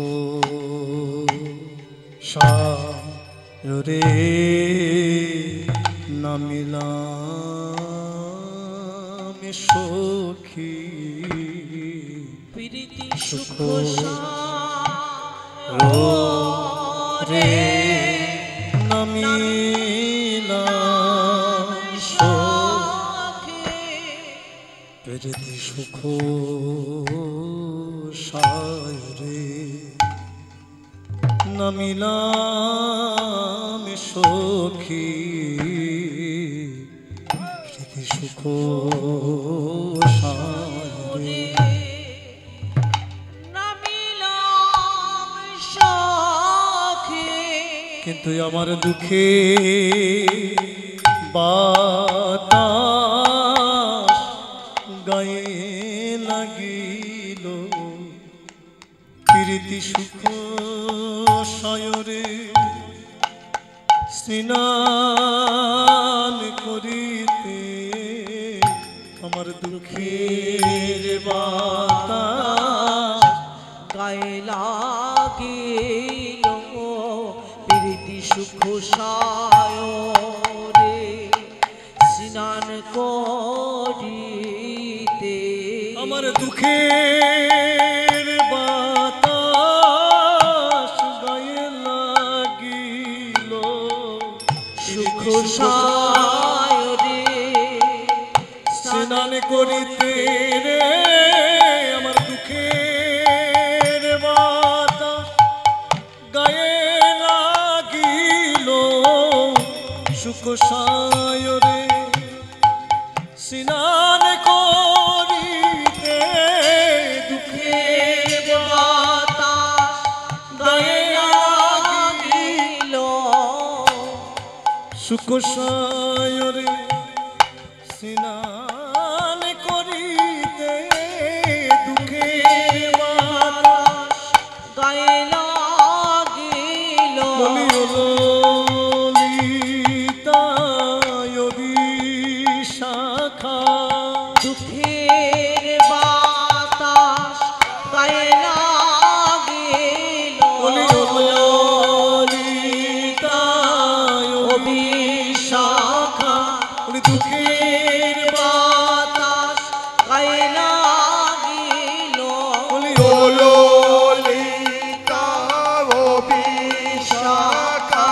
রে নামিলাম সখী প্রীতি সুখ রে নামিলাম সখী প্রীতি সুখ রে নামিলাম সখী প্রীতি সুখ সারে নামিলাম সখী। কিন্তু আমার দুঃখে বাতাস গায়ে লাগিল প্রীতি সুখ সায়রে স্নান করিতে আমার দুঃখের বাতাস গায়ে লাগিল প্রীতি সুখ সায়রে স্নান করিতে আমার দুঃখের বাতাস গায়ে লাগিল সুখ সায়রে স্নান করিতে রে আমার দুঃখের বাতাস গায়ে লাগিল সুখ সায়রে স্নান করিতে দুঃখের বাতাস গায়ে লাগিল সুখ সায়রে স্নান করিতে দুঃখের বাতাস গায়ে লাগিল ললিতায় বিশাখা দুঃখের বাতাস গায়ে লাগিল ললিতায় বিশাখা দুঃখের বাতাস গায়ে লাগিল ললিতা ও বিশাখা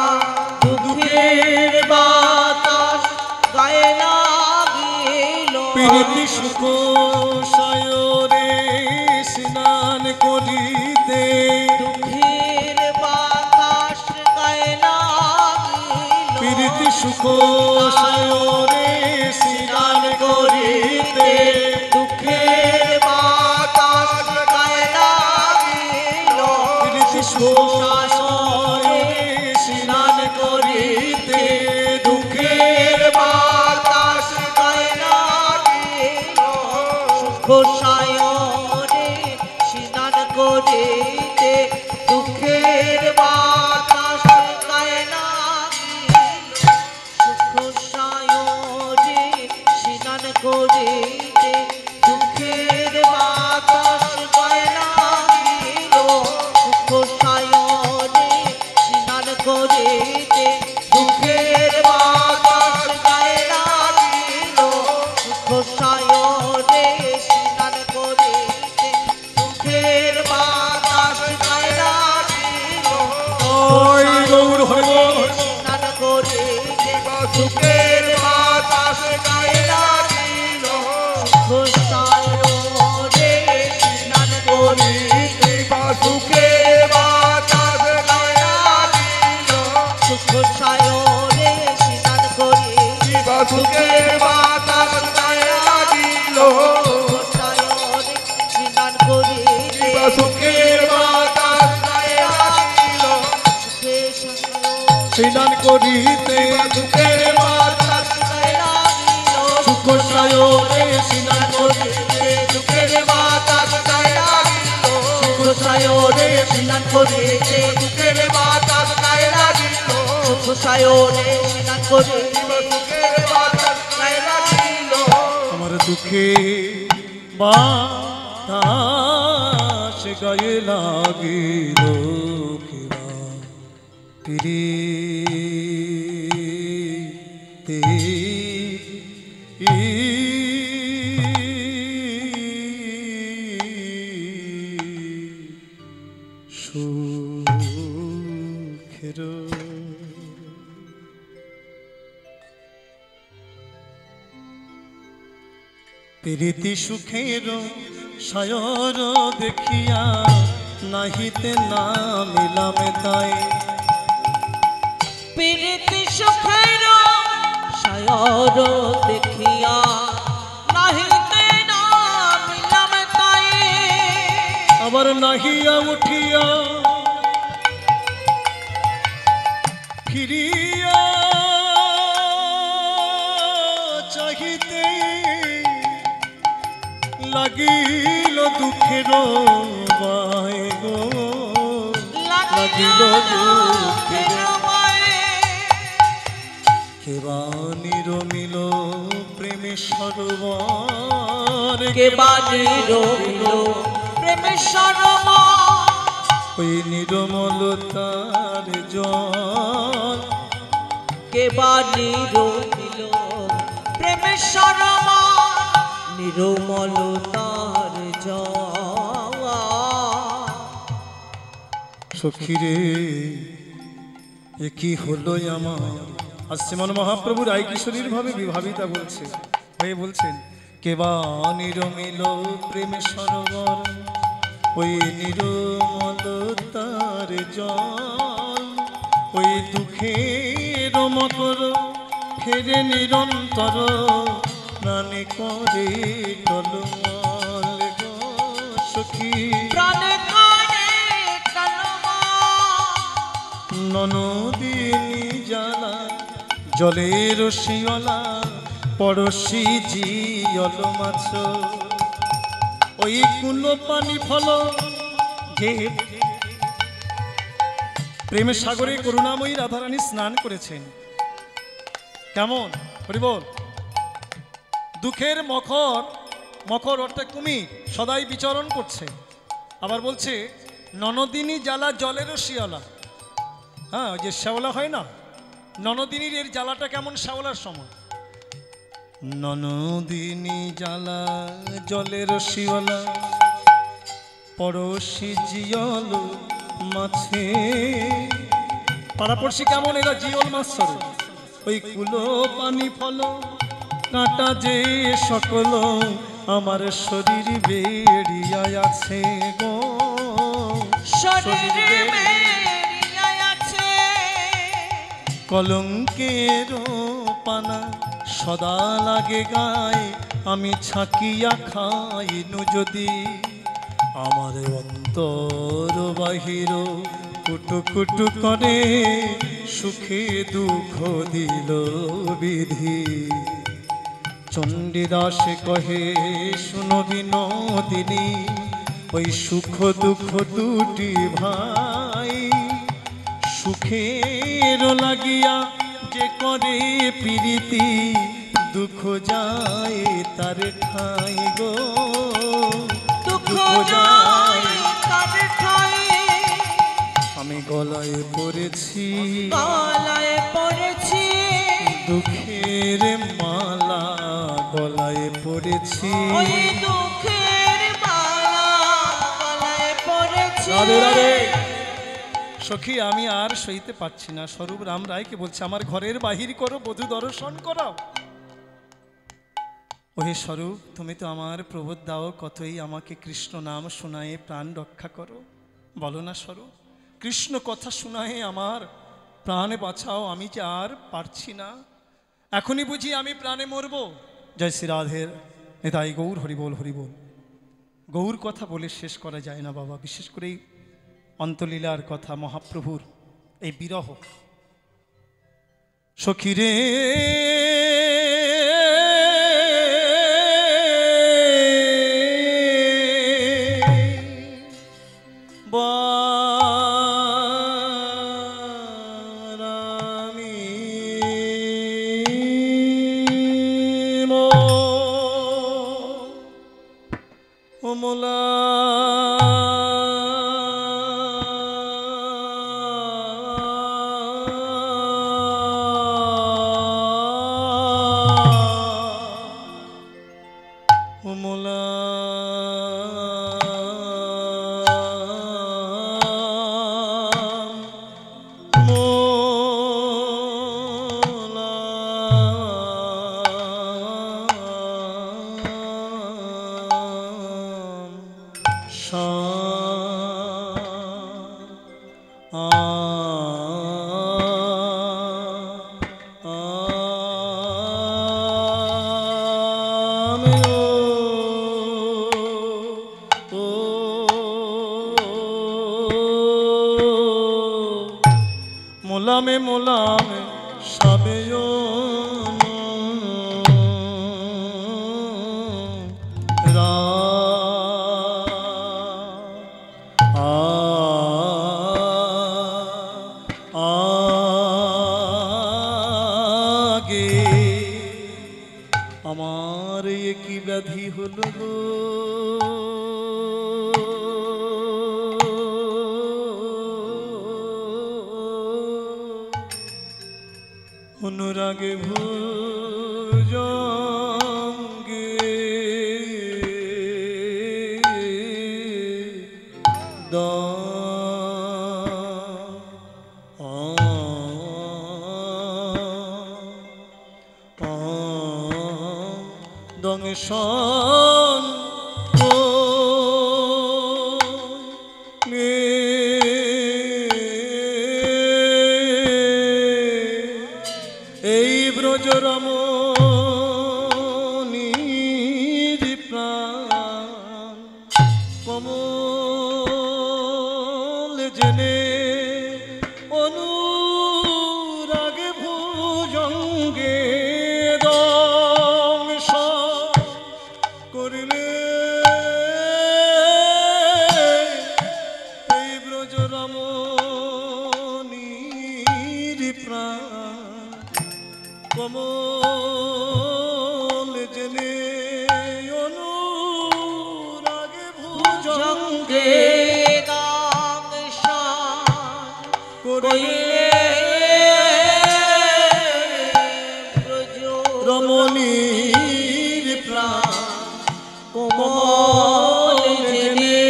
দুঃখের বাতাস প্রীতি সুখ সায়রে স্নান করিতে দুঃখের বাতাস গায়ে লাগিল প্রীতি সুখ সায়রে স্নান করিতে দুঃখের বাতাস গায়ে লাগিল প্রীতি সুখ সায়রে স্নান করিতে দুঃখের বাতাস গায়ে লাগিল সুখসায়রে স্নান করিতে দুঃখের বাতাস গায়ে লাগিল সুখসায়রে স্নান করিতে দুঃখের বাতাস গায়ে লাগিল সুখসায়রে স্নান করিতে দুঃখের বাতাস গায়ে লাগিল সুখসায়রে স্নান করিতে দুঃখের বাতাস গায়ে লাগিল ওই গৌর হরিবল স্নান করিতে দুঃখের বাতাস গায়ে লাগিল সুখসায়রে স্নান করিতে সুখের বাতাস গায়ে লাগিল সুখসায়রে স্নান করিতে সুখের বাতাস গায়ে লাগিল সুখসায়রে স্নান করিতে সুখের বাতাস গায়ে লাগিল স্নান করিতে সুখের বাতাস গায়ে লাগিল সুখ সায়রে স্নান করিতে সুখের বাতাস গায়ে লাগিল সুখসায়রে স্নান করিতে সুখের বাতাস গায়ে লাগিল সুখসায়রে স্নান করিতে সুখের বাতাস গায়ে লাগিল আমার দুঃখে বাতাস গায়ে লাগিল পিরিতে সুখের প্রীতি সুখের সায়র দেখিয়া নাহিতে না মিলামে তাই প্রীতি সুখের সায়র দেখিয়া নাহিতে না মিলাম তাই আবার নাহিয়া উঠিয়া ফিরিয়া চাহিতে লাগিল দুঃখের বাই গো লাগিল দুঃখের কেবা নিরমিল প্রেমে সরোবর কে বাণী রইল প্রেমের সরম ওই নিরমলতার জল কে বাণী রইল প্রেমের সরম নিরমলতার জল সখীরে এ কি হলো আমার আজ শ্রীমান মহাপ্রভু রায় কিশোরীর ভাবে বিভাবিতা বলছে হয়ে বলছেন কেবা নিরমিল প্রেমে সরোবর ওই নিরমলতার জল ওই দুঃখের মকর ফেরে নিরন্তর প্রাণে করে টলমল গো সখী প্রাণে করে টলমল ননদিনী জ্বালা জলের শিওলা পড়শি জিয়ল মাছ ওই কুলো পানি ফল যে প্রেমের সাগরে করুণাময়ী রাধারানী স্নান করেছেন কেমন হরিবল দুঃখের মকর মকর অর্থাৎ কুমির সদাই বিচরণ করছে আবার বলছে ননদিনী জ্বালা জলেরও শিওলা হ্যাঁ ওই যে শ্যাওলা হয় না ননদিনীর এর জ্বালাটা কেমন শ্যাওলার সময় ননদিনী জ্বালা জলের শিওলা পড়শি জিয়ল মাছে পাড়াপড়শি কেমন এরা জিয়ল মাছ ধরে ওই কুলো পানি ফল কাঁটা যে সকল আমার শরীর বেরিয়া আছে গো, শরীর বেরিয়া আছে। কলঙ্কের পানা সদা লাগে গায়ে, আমি ছাকিয়া খাইনু যদি আমার অন্তর বাহির কুটু কুটু করে সুখে দুঃখ দিল বিধি। চণ্ডীদাস কহে শুনো বিনোদিনী, ওই সুখ দুঃখ দুটি ভাই, সুখের লাগিয়া যে করে প্রীতি, দুঃখ যায় তার ঠাই গো, দুঃখ যায় তার ঠাই। আমি গলায় পড়েছি, গলায় পড়েছি দুঃখের মালা, গলায় পড়েছি ওই দুঃখের মালা, গলায় পড়েছি। রাধে রাধে। সখী আমি আর সইতে পারছি না, স্বরূপ রাম রায়কে বলছে আমার ঘরের বাহির করো, বধূ দর্শন করাও। ওহে স্বরূপ, তুমি তো আমার প্রবোধ দাও, কতই আমাকে কৃষ্ণ নাম শোনায়ে প্রাণ রক্ষা করো। বলো না স্বরূপ, কৃষ্ণ কথা শোনায়ে আমার প্রাণ বাঁচাও, আমি যে আর পারছি না, এখনই বুঝি আমি প্রাণে মরব। জয় শ্রী রাধের নেতাই গৌর, হরিবোল হরিবোল। গৌর কথা বলে শেষ করা যায় না বাবা, বিশেষ করে এই অন্তলীলার কথা, মহাপ্রভুর এই বিরহ। সখীরে মোলামে মোলামে সাবেও আগে আমার এ কি ব্যাধি হলো গো, অনুরাগে ভুজঙ্গে দংশন এই ব্রজরমণীর প্রাণ কমল জেনে অনুরাগে ভুজঙ্গে দংশন করিলে এই ব্রজরমণীর প্রাণ কমল জেনে অনুরাগে ভুজঙ্গে করিলে রমণীর প্রাণ কমল জেনে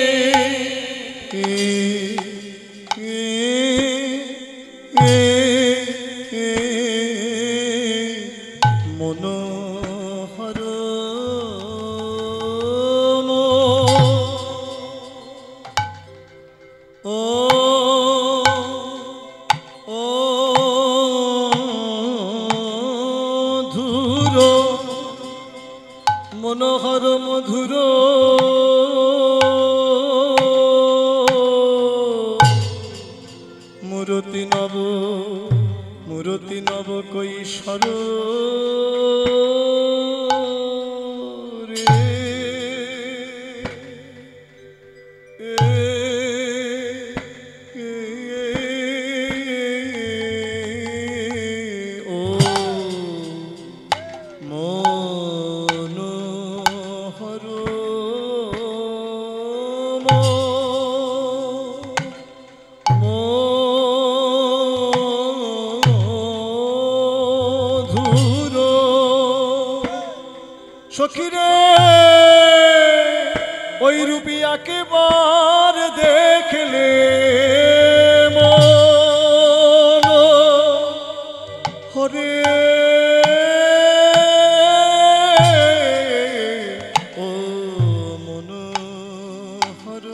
মনো মনোহর মধুর মূরতি নব কৈশোর রে ও মনোহর সখিরে ওই রূপী একেবার দেখলে মন হরে ও মন হর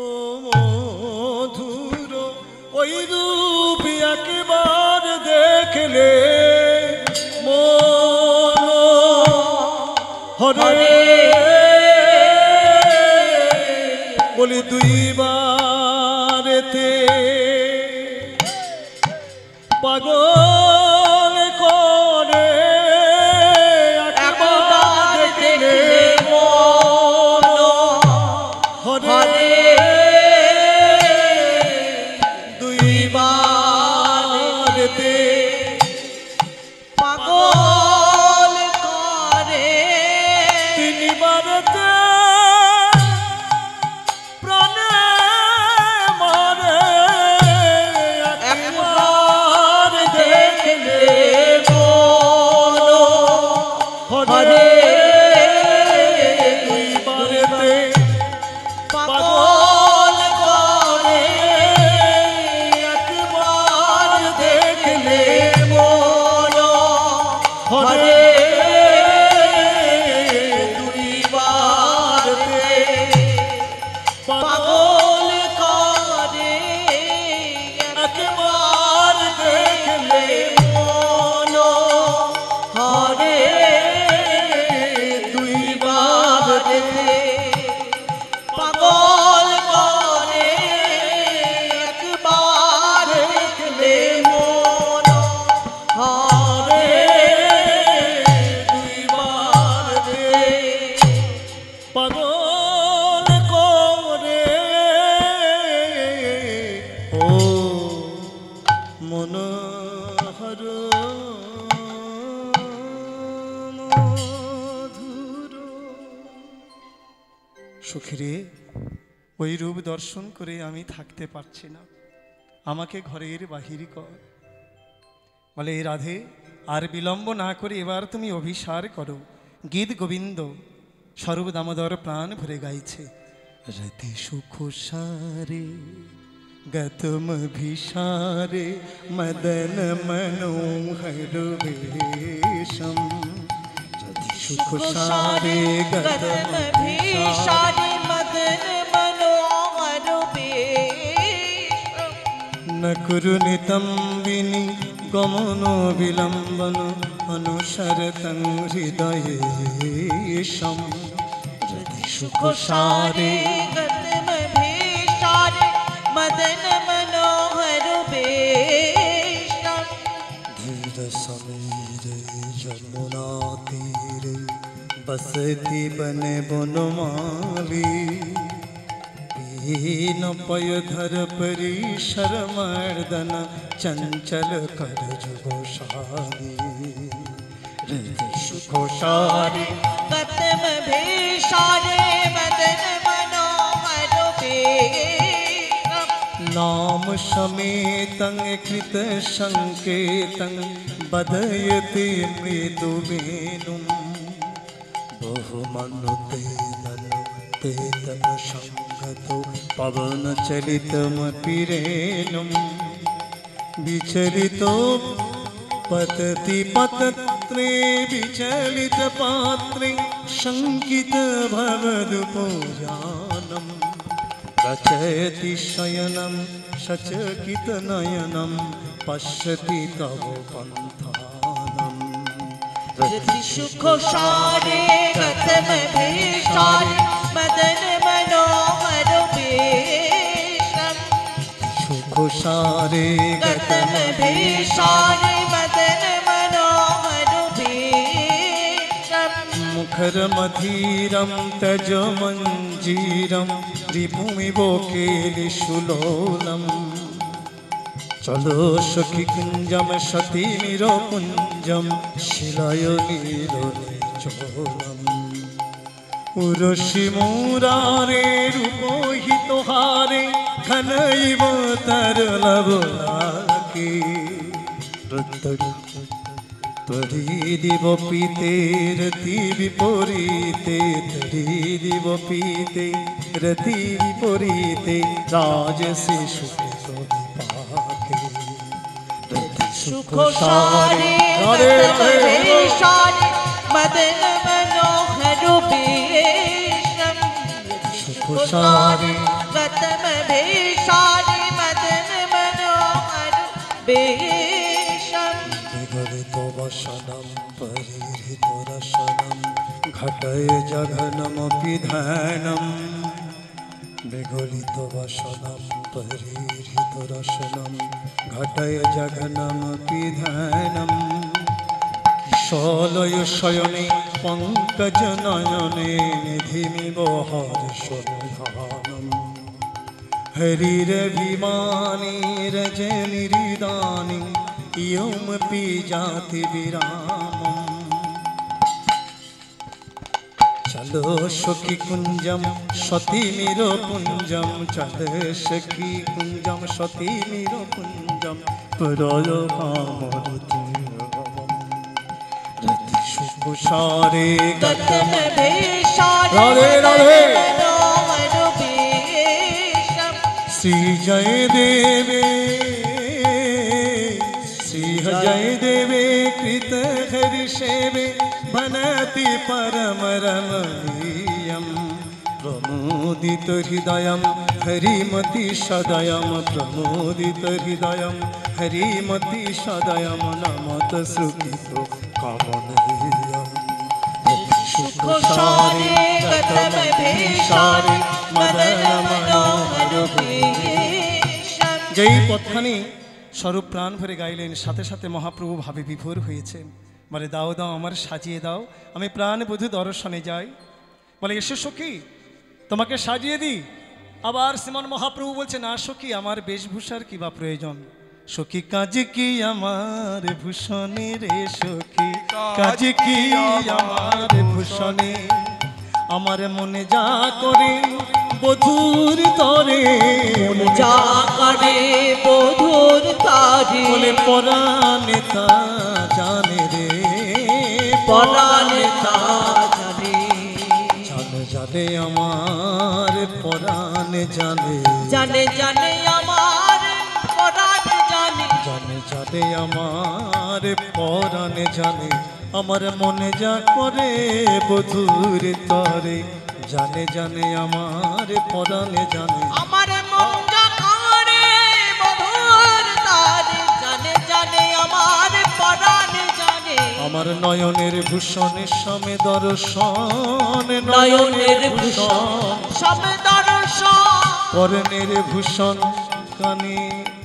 ও মধুর ওই রূপী একেবার দেখলে মন হরে বলি দুইবারেতে পাগল করে একবার দেখলে মন হরে দুইবারেতে পাগল করে তিনবারেতে প্রাণে মারে একবার দেখলে মন হরে দুইবারেতে পাগল করে একবার দেখলে মন হরে দুইবারেতে পাগল পাগল করে একবার দেখলে মন হরে দুইবারেতে পাগল করে একবার দেখলে মন হরে দুইবারেতে পাগল করে ও মনোহর মধুর সুখীরে ওই রূপ দর্শন করে আমি থাকতে পারছি না, আমাকে ঘরের বাহির কর। বলে এই রাধে আর বিলম্ব না করে এবার তুমি অভিসার করো। গীত গোবিন্দ স্বরূপ দামোদর প্রাণ ভরে গাইছে। রতি সুখ সারে গতম ভিসারে মদন মনোহর বেশম। রতি সুখ সারে গতম ভিসারে মদন মনোহর বেশ ন কুরু নিতম্বিনী গমন বিলম্বন অনুসরতং হৃদয়েশম। হৃদি সুখ সারে গতম ভীষারে মদন মনোহর বেশ ধীর সমীরে যमुना तीरे बसती बने बनमाली। पीन पयधर परिशर मर्दन चंचल कर जुगोशाली। हृदय सुखोशाली गतम भीषारे मदन मनोहर बेश नाम समेतं कृत संकेतं बदयति मृदु वेणुं। बहुमनुते ते तन संगतो पवन चलितमपि रेणुं। विचलितो पतति पतत्रे विचलित पात्रे शंकित भवदुपोजानम्। रचयति शयनं সচকিত নয়নম পশ্যতি তব পন্থানম। सुख सारे गतम भीषण मदन मनोहर वेशम। সুখ সারে गतम भीषण मदन मनोहर वेशम। মুখর মধীরম তজ মঞ্জীরম রিপুমিব কেলিশুলোলম। চলো সখী কুঞ্জম সতী মির কুঞ্জম শিলায় নীলচোলম। উরসি মুরারে রূপহিত হারে ঘনৈব তরলবলাকে। তরি দিব পিতে রতি বিপরীতে, তরি দিব পিতে রতি বিপরীতে, রাজসি সুখিত বিপাকে। सुख सारे गतम भीषण मदन मनोहर वेशम। সুখ সারে गतम भीषण मदन मनोहर वेशम। বিগলিত বসনম পরিহৃত রসনম ঘটয় জঘনমপি ধ্যানম। বিগলিত বসনম পরিহৃত রসনম ঘটয় জঘনমপি ধ্যানম। কিশলয় শয়নে পঙ্কজ নয়নে নিধিমিব হর্ষধানম। হরিরভিমানী রজনিরিদানী ইয়মপি জাতি বিরামম। চলো সখী কুঞ্জম সতী মির কুঞ্জম, চলো সখী কুঞ্জম সতী মির কুঞ্জম প্রয় কামরতি। রতি সুখ সারে गतम भीषण राधे मदन राधे। मनोहर वेशम। श्री जय देवे श्री जय देवे कृत हरि सेवे बनति परम रमणीयम। प्रमोदित हृदयम हरिमति सदयम, प्रमोदित हृदयम हरिमति सदयम। नमत सुखितो कामनीयम। सुख सारे गतम भीषण मदन मनोहर वेशम। যেই পথখানি স্বরূপ প্রাণ ভরে গাইলেন, সাথে সাথে মহাপ্রভু ভাবে বিভোর হয়েছেন। বলে দাও দাও আমার সাজিয়ে দাও, আমি প্রাণ বধূ দর্শনে যাই। বলে এসো সখী তোমাকে সাজিয়ে দিই। আবার শ্রীমান মহাপ্রভু বলছে না সখী আমার বেশভূষার কি বা প্রয়োজন। সখী কাজ কি আমার ভূষণে রে সখী, কাজ কি আমার ভূষণে। আমার মনে যা করে বধূর তরে, যা করে বধুর তারে। বলে পরাণে তা জানে রে, পরাণে তা জানে। জানে জানে আমার পরাণে জানে, জানে জানে আমার পরাণে জানে। জানে জানে আমার পরাণে জানে। আমার মনে যা করে বধূর তরে, জানে জানে আমার পরাণে জানে। আমার মন যা করে বধুর তারে, জানে জানে আমার পরাণে জানে। আমার নয়নের ভূষণের সমে দর্শন, নয়নের ভূষণ সব দর্শন। কর্ণের ভূষণ কানে,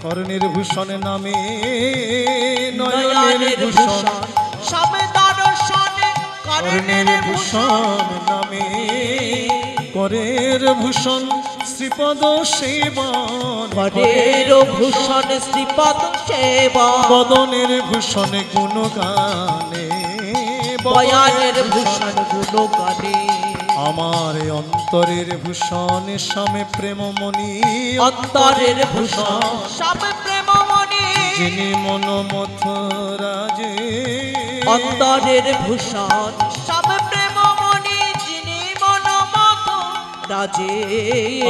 কর্ণের ভূষণ নামে নয়নের ভূষণ। সব দর্শনে কর্ণের ভূষণ নামে করের ভূষণ শ্রীপদ সেবন। করের ভূষণ শ্রীপদ সেবন। বদনের ভূষণ গুণগানে, বয়ানের ভূষণ গুণগানে। আমার অন্তরের ভূষণ স্বামী প্রেমমণি। অন্তরের ভূষণ সব প্রেমমণি। যিনি মন মথুরাজে, অন্তরের ভূষণ সব প্রেমমণি। যিনি মনোমত রাজে।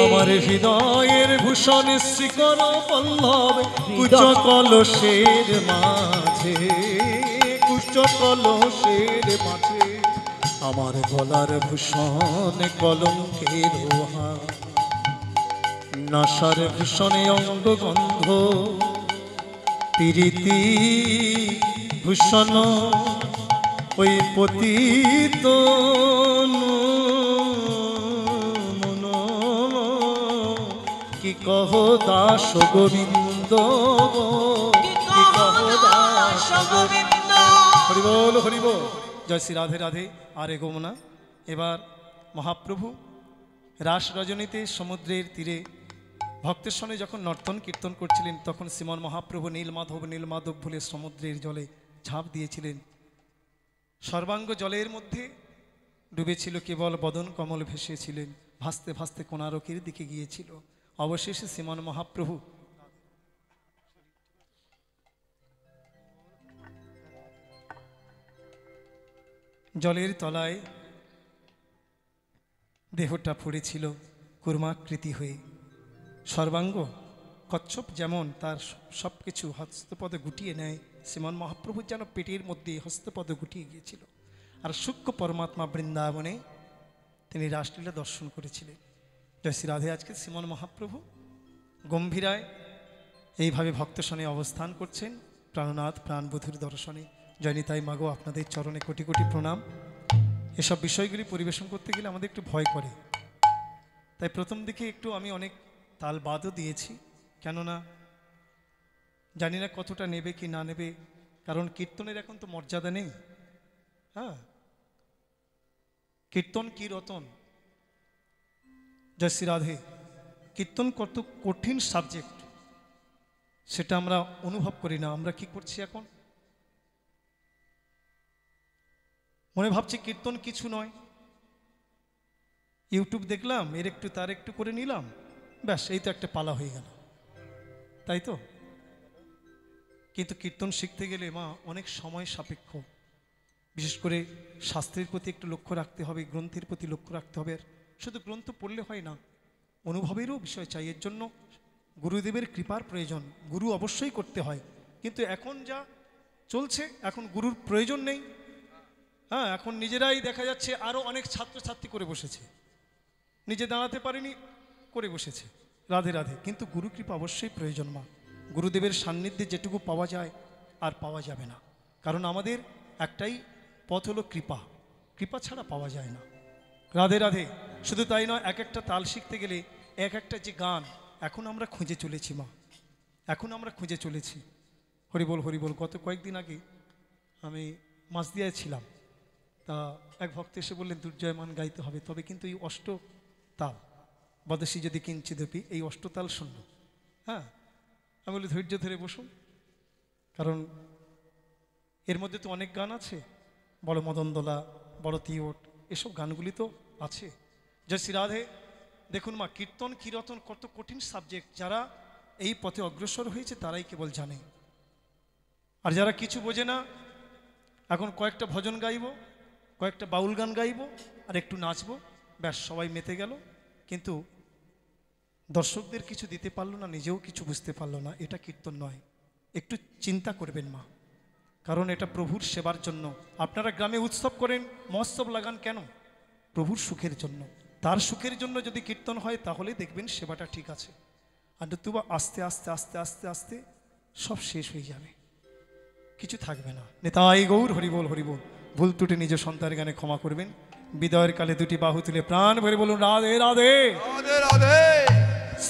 আমার হৃদয়ের ভূষণ শিকর পল্লব কুচ কলসের মাঝে, কুচ কলসের মাঝে। আমার গলার ভূষণ কলঙ্কের হার, নাসার ভূষণে অঙ্গ গন্ধ প্রীতি ভূষণ ওই পতিত মন কি কহ দাস গোবিন্দ কি কহ দাস গোবিন্দ। হরিবল হরিবল। জয় শ্রী রাধে রাধে। আর এগোবো না। এবার মহাপ্রভু রাস রজনীতে সমুদ্রের তীরে ভক্তের সঙ্গে যখন নর্তন কীর্তন করছিলেন, তখন শ্রীমন মহাপ্রভু নীলমাধব বলে সমুদ্রের জলে ঝাঁপ দিয়েছিলেন। সর্বাঙ্গ জলের মধ্যে ডুবেছিল, কেবল বদন কমল ভেসেছিলেন, ভাসতে ভাসতে কোণারকের দিকে গিয়েছিল। অবশেষে শ্রীমন মহাপ্রভু জলের তলায় দেহটা পড়েছিল কুর্মাকৃতি হয়ে। সর্বাঙ্গ কচ্ছপ যেমন তার সব কিছু হস্তপদে গুটিয়ে নেয়, শ্রীমন মহাপ্রভু যেন পেটের মধ্যে হস্তপদে গুটিয়ে গিয়েছিল। আর সূক্ষ্ম পরমাত্মা বৃন্দাবনে তিনি রাসলীলা দর্শন করেছিলেন। জয় শ্রী রাধে। আজকে শ্রীমন মহাপ্রভু গম্ভীরায় এইভাবে ভক্তসনে অবস্থান করছেন, প্রাণনাথ প্রাণবধূর দর্শনে। জয়নিতাই মাগো, আপনাদের চরণে কোটি কোটি প্রণাম। এসব বিষয়গুলি পরিবেশন করতে গেলে আমাদের একটু ভয় করে, তাই প্রথম দিকে একটু আমি অনেক তাল বাদও দিয়েছি, কেননা জানি না কতটা নেবে কি না নেবে, কারণ কীর্তনের এখন তো মর্যাদা নেই। হ্যাঁ, কীর্তন কি রতন। জয় শ্রী রাধে। কীর্তন কত কঠিন সাবজেক্ট সেটা আমরা অনুভব করি না। আমরা কি করছি এখন, মনে ভাবছি কীর্তন কিছু নয়, ইউটিউব দেখলাম, এর একটু তার একটু করে নিলাম, ব্যাস এই তো একটা পালা হয়ে গেল, তাই তো। কিন্তু কীর্তন শিখতে গেলে মা অনেক সময় সাপেক্ষ, বিশেষ করে শাস্ত্রের প্রতি একটু লক্ষ্য রাখতে হবে, গ্রন্থের প্রতি লক্ষ্য রাখতে হবে। আর শুধু গ্রন্থ পড়লে হয় না, অনুভবেরও বিষয় চাই। এর জন্য গুরুদেবের কৃপার প্রয়োজন। গুরু অবশ্যই করতে হয়, কিন্তু এখন যা চলছে এখন গুরুর প্রয়োজন নেই। হ্যাঁ, এখন নিজেরাই দেখা যাচ্ছে আরও অনেক ছাত্রছাত্রী করে বসেছে, নিজে দাঁড়াতে পারেনি করে বসেছে। রাধে রাধে। কিন্তু গুরু কৃপা অবশ্যই প্রয়োজন মা। গুরুদেবের সান্নিধ্যে যেটুকু পাওয়া যায় আর পাওয়া যাবে না, কারণ আমাদের একটাই পথ হলো কৃপা। কৃপা ছাড়া পাওয়া যায় না। রাধে রাধে। শুধু তাই নয়, এক একটা তাল শিখতে গেলে এক একটা যে গান এখন আমরা খুঁজে চলেছি মা, এখন আমরা খুঁজে চলেছি। হরিবল হরিবল। গত কয়েকদিন আগে আমি মাঝদিয়ায় ছিলাম, তা এক ভক্ত এসে বললেন দুর্জয়মান গাইতে হবে, তবে কিন্তু এই অষ্ট তাল বদসী যদি কিঞ্চিদপি, এই অষ্টতাল শুনল। হ্যাঁ, আমি বলি ধৈর্য ধরে বসুন, কারণ এর মধ্যে তো অনেক গান আছে, বড় মদনদোলা, বড় তিওট, এসব গানগুলি তো আছে। জয় শ্রী রাধে। দেখুন মা, কীর্তন কীরতন কত কঠিন সাবজেক্ট। যারা এই পথে অগ্রসর হয়েছে তারাই কেবল জানে, আর যারা কিছু বোঝে না, এখন কয়েকটা ভজন গাইব, কয়েকটা বাউল গান গাইব, আর একটু নাচবো, ব্যাস সবাই মেতে গেল, কিন্তু দর্শকদের কিছু দিতে পারলো না, নিজেও কিছু বুঝতে পারলো না। এটা কীর্তন নয়। একটু চিন্তা করবেন মা, কারণ এটা প্রভুর সেবার জন্য। আপনারা গ্রামে উৎসব করেন, মহোৎসব লাগান কেন? প্রভুর সুখের জন্য। তার সুখের জন্য যদি কীর্তন হয় তাহলে দেখবেন সেবাটা ঠিক আছে, আর নতুবা আস্তে আস্তে আস্তে আস্তে আস্তে সব শেষ হয়ে যাবে, কিছু থাকবে না। নেতাই গৌর হরিবোল হরিবোল। ভুল ত্রুটি নিজ সন্তানের গানে ক্ষমা করবেন। বিদায়ের কালে দুটি বাহু তুলে প্রাণ ভরে বলুন রাধে রাধে। রাধে রাধে।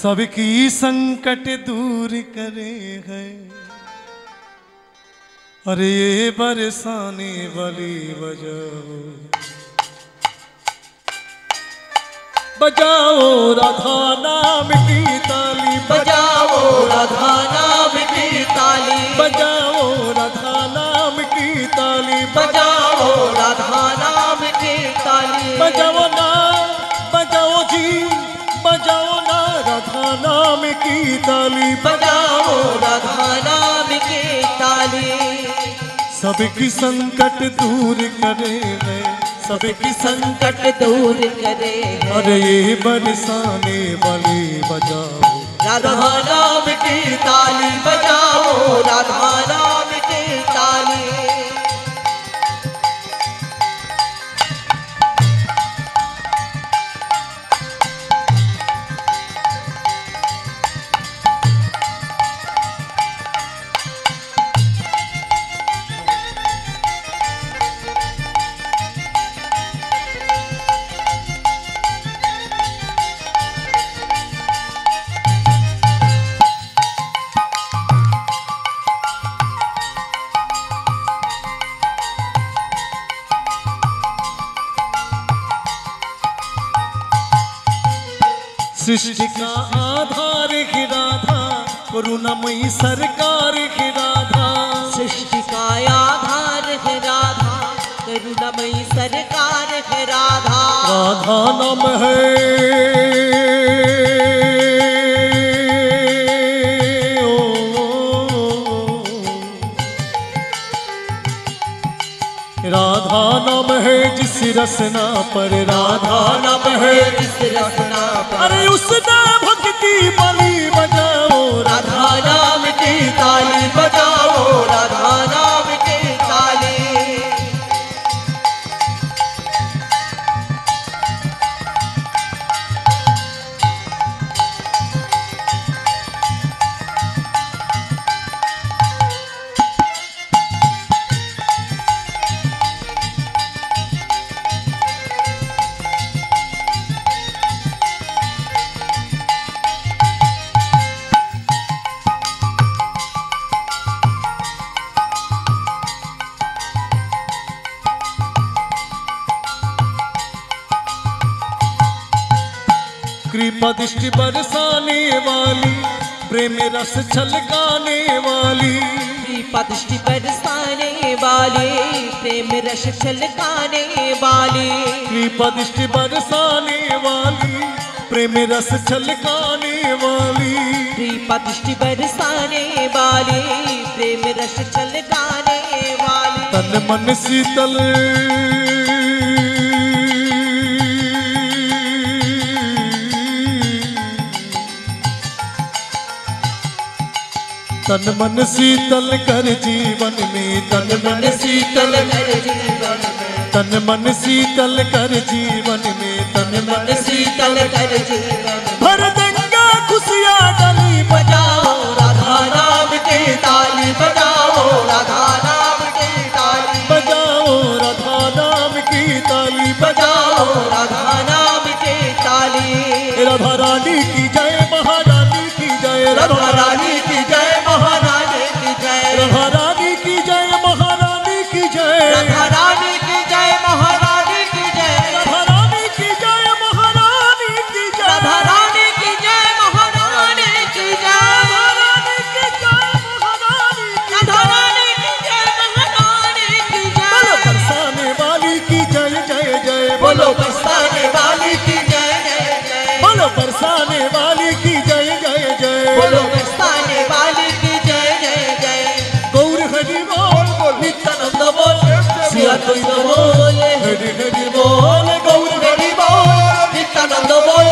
सबकी संकट दूर करे है, अरे ये बरसाने वाली बजाओ, बजाओ राधा नाम की ताली, बजाओ राधा नाम की ताली, बजाओ राधा नाम की ताली, बजाओ राधा नाम की ताली, बजाओ ना, बजाओ जी, बजाओ ना राधा नाम की ताली, बजाओ राधा नाम की ताली। सबकी संकट दूर करे है, सबकी संकट दूर करे है, अरे ये बरसाने वाली बजाओ, राधा नाम की ताली, बजाओ राधा नाम की ताली। सृष्टि का आधार है राधा, करुणामयी सरकार है राधा। सृष्टि का आधार है राधा, करुणामयी सरकार है राधा। राधा नाम है राधा नाम है जिस रसना पर, राधा नाम है जिस रसना पर। अरे उसने भक्ति बलि बजाओ, राधा नाम की ताली बजाओ, राधा नाम की ताली। कृपा दृष्टि बरसाने वाली, प्रेम रस छलकाने वाली। कृपा दृष्टि बरसाने वाली, प्रेम रस छलकाने वाली। कृपा दृष्टि बरसाने वाली, प्रेम रस छलकाने वाली। कृपा दृष्टि बरसाने वाली, प्रेम रस छलकाने वाली। तन मन शीतल तन मन शीतल कर जीवन में, तन मन शीतल कर जीवन में, तन मन शीतल कर जीवन में, तन मन शीतल कर जीवन में। भर देंगे खुशियाँ डली बजाओ राधा नाम की ताली, बजाओ राधा नाम की ताली, बजाओ राधा नाम की ताली, बजाओ राधा नाम की ताली। राधा रानी की जय, महारानी की जय, राधा रानी की जय, महारानी की जय, राधा रानी की जय, महारानी की जय, राधा रानी की जय, महारानी की जय, राधा रानी की जय, महारानी की जय, राधा रानी की जय, महारानी की जय, राधा रानी की जय, महारानी की जय। राधा रानी की जय, महारानी की जय। बोलो बरसाने वाली की जय जय जय, बोलो बरसाने वाली की जय जय जय, बोलो बरसाने वाली की जय जय जय, बोलो बरसाने वाली की जय जय जय। गौर हरि बोल, नित्यानंद बोल, सिया कोई तो बोले, हरि हरि बोल, गौर हरि बोल, नित्यानंद बोल,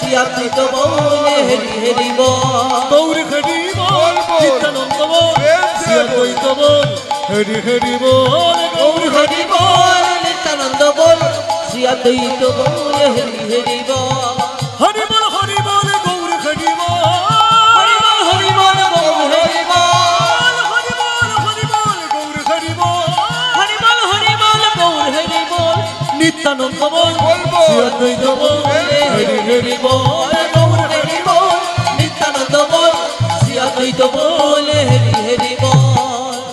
सिया कोई तो बोले, हरि हरि बोल। गौर हरि बोल, नित्यानंद बोल, सिया कोई तो बोल, हरि हरि बोल, गौर हरि बोल, नित्यानंद बोल, सिया कोई तो बोले, हरि हरि बोल। हरि बोल गौर हरि बोल, हरि बोल, हरि बोल, गौर हरि बोल, हरि बोल गौर हरि बोल, हरि बोल, हरि बोल, गौर हरि बोल। नित्यानंद बोल, बोल। सिया कोई तो बोल, हरि हरि बोल, गौर हरि बोल, नित्यानंद बोल, सिया कोई तो बोले, हरि हरि बोल।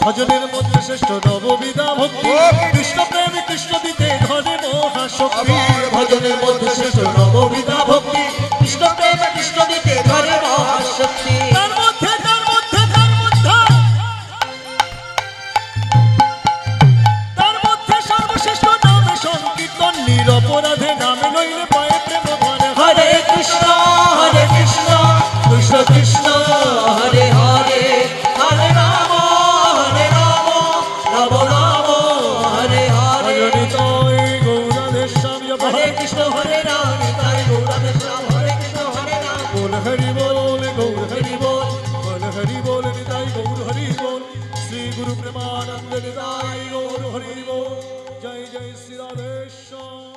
ভজনের মধ্যে শ্রেষ্ঠ নববিধা ভক্তি, কৃষ্ণ প্রেম কৃষ্ণ দিতে ধরে মহাশক্তি। ভজনের মধ্যে শ্রেষ্ঠ নববিধা ভক্তি, কৃষ্ণ প্রেম কৃষ্ণ দিতে ধরে মহাশক্তি। তার মধ্যে তার মধ্যে তার মধ্যে তার মধ্যে সর্বশ্রেষ্ঠ নামে সংকীর্তন, নিরপরাধে নামে নইলে পায়ে প্রেম ভরে। হরে কৃষ্ণ কৃষ্ণ কৃষ্ণ হরে হরে, হরে রাম রাম রাম হরে হরে। হরিতায় গৌরাধেশ্যাম হরে কৃষ্ণ হরে রাম, তাই গৌরাধেশ্যাম, হরে কৃষ্ণ হরে রাম। बोल हरि बोल गौर हरि হরি बोल, बोल हरि बोल निताय गौर हरि बोल, श्री गुरु प्रेमानंद निताय गौर हरि बोल। जय जय श्री राधेश्याम।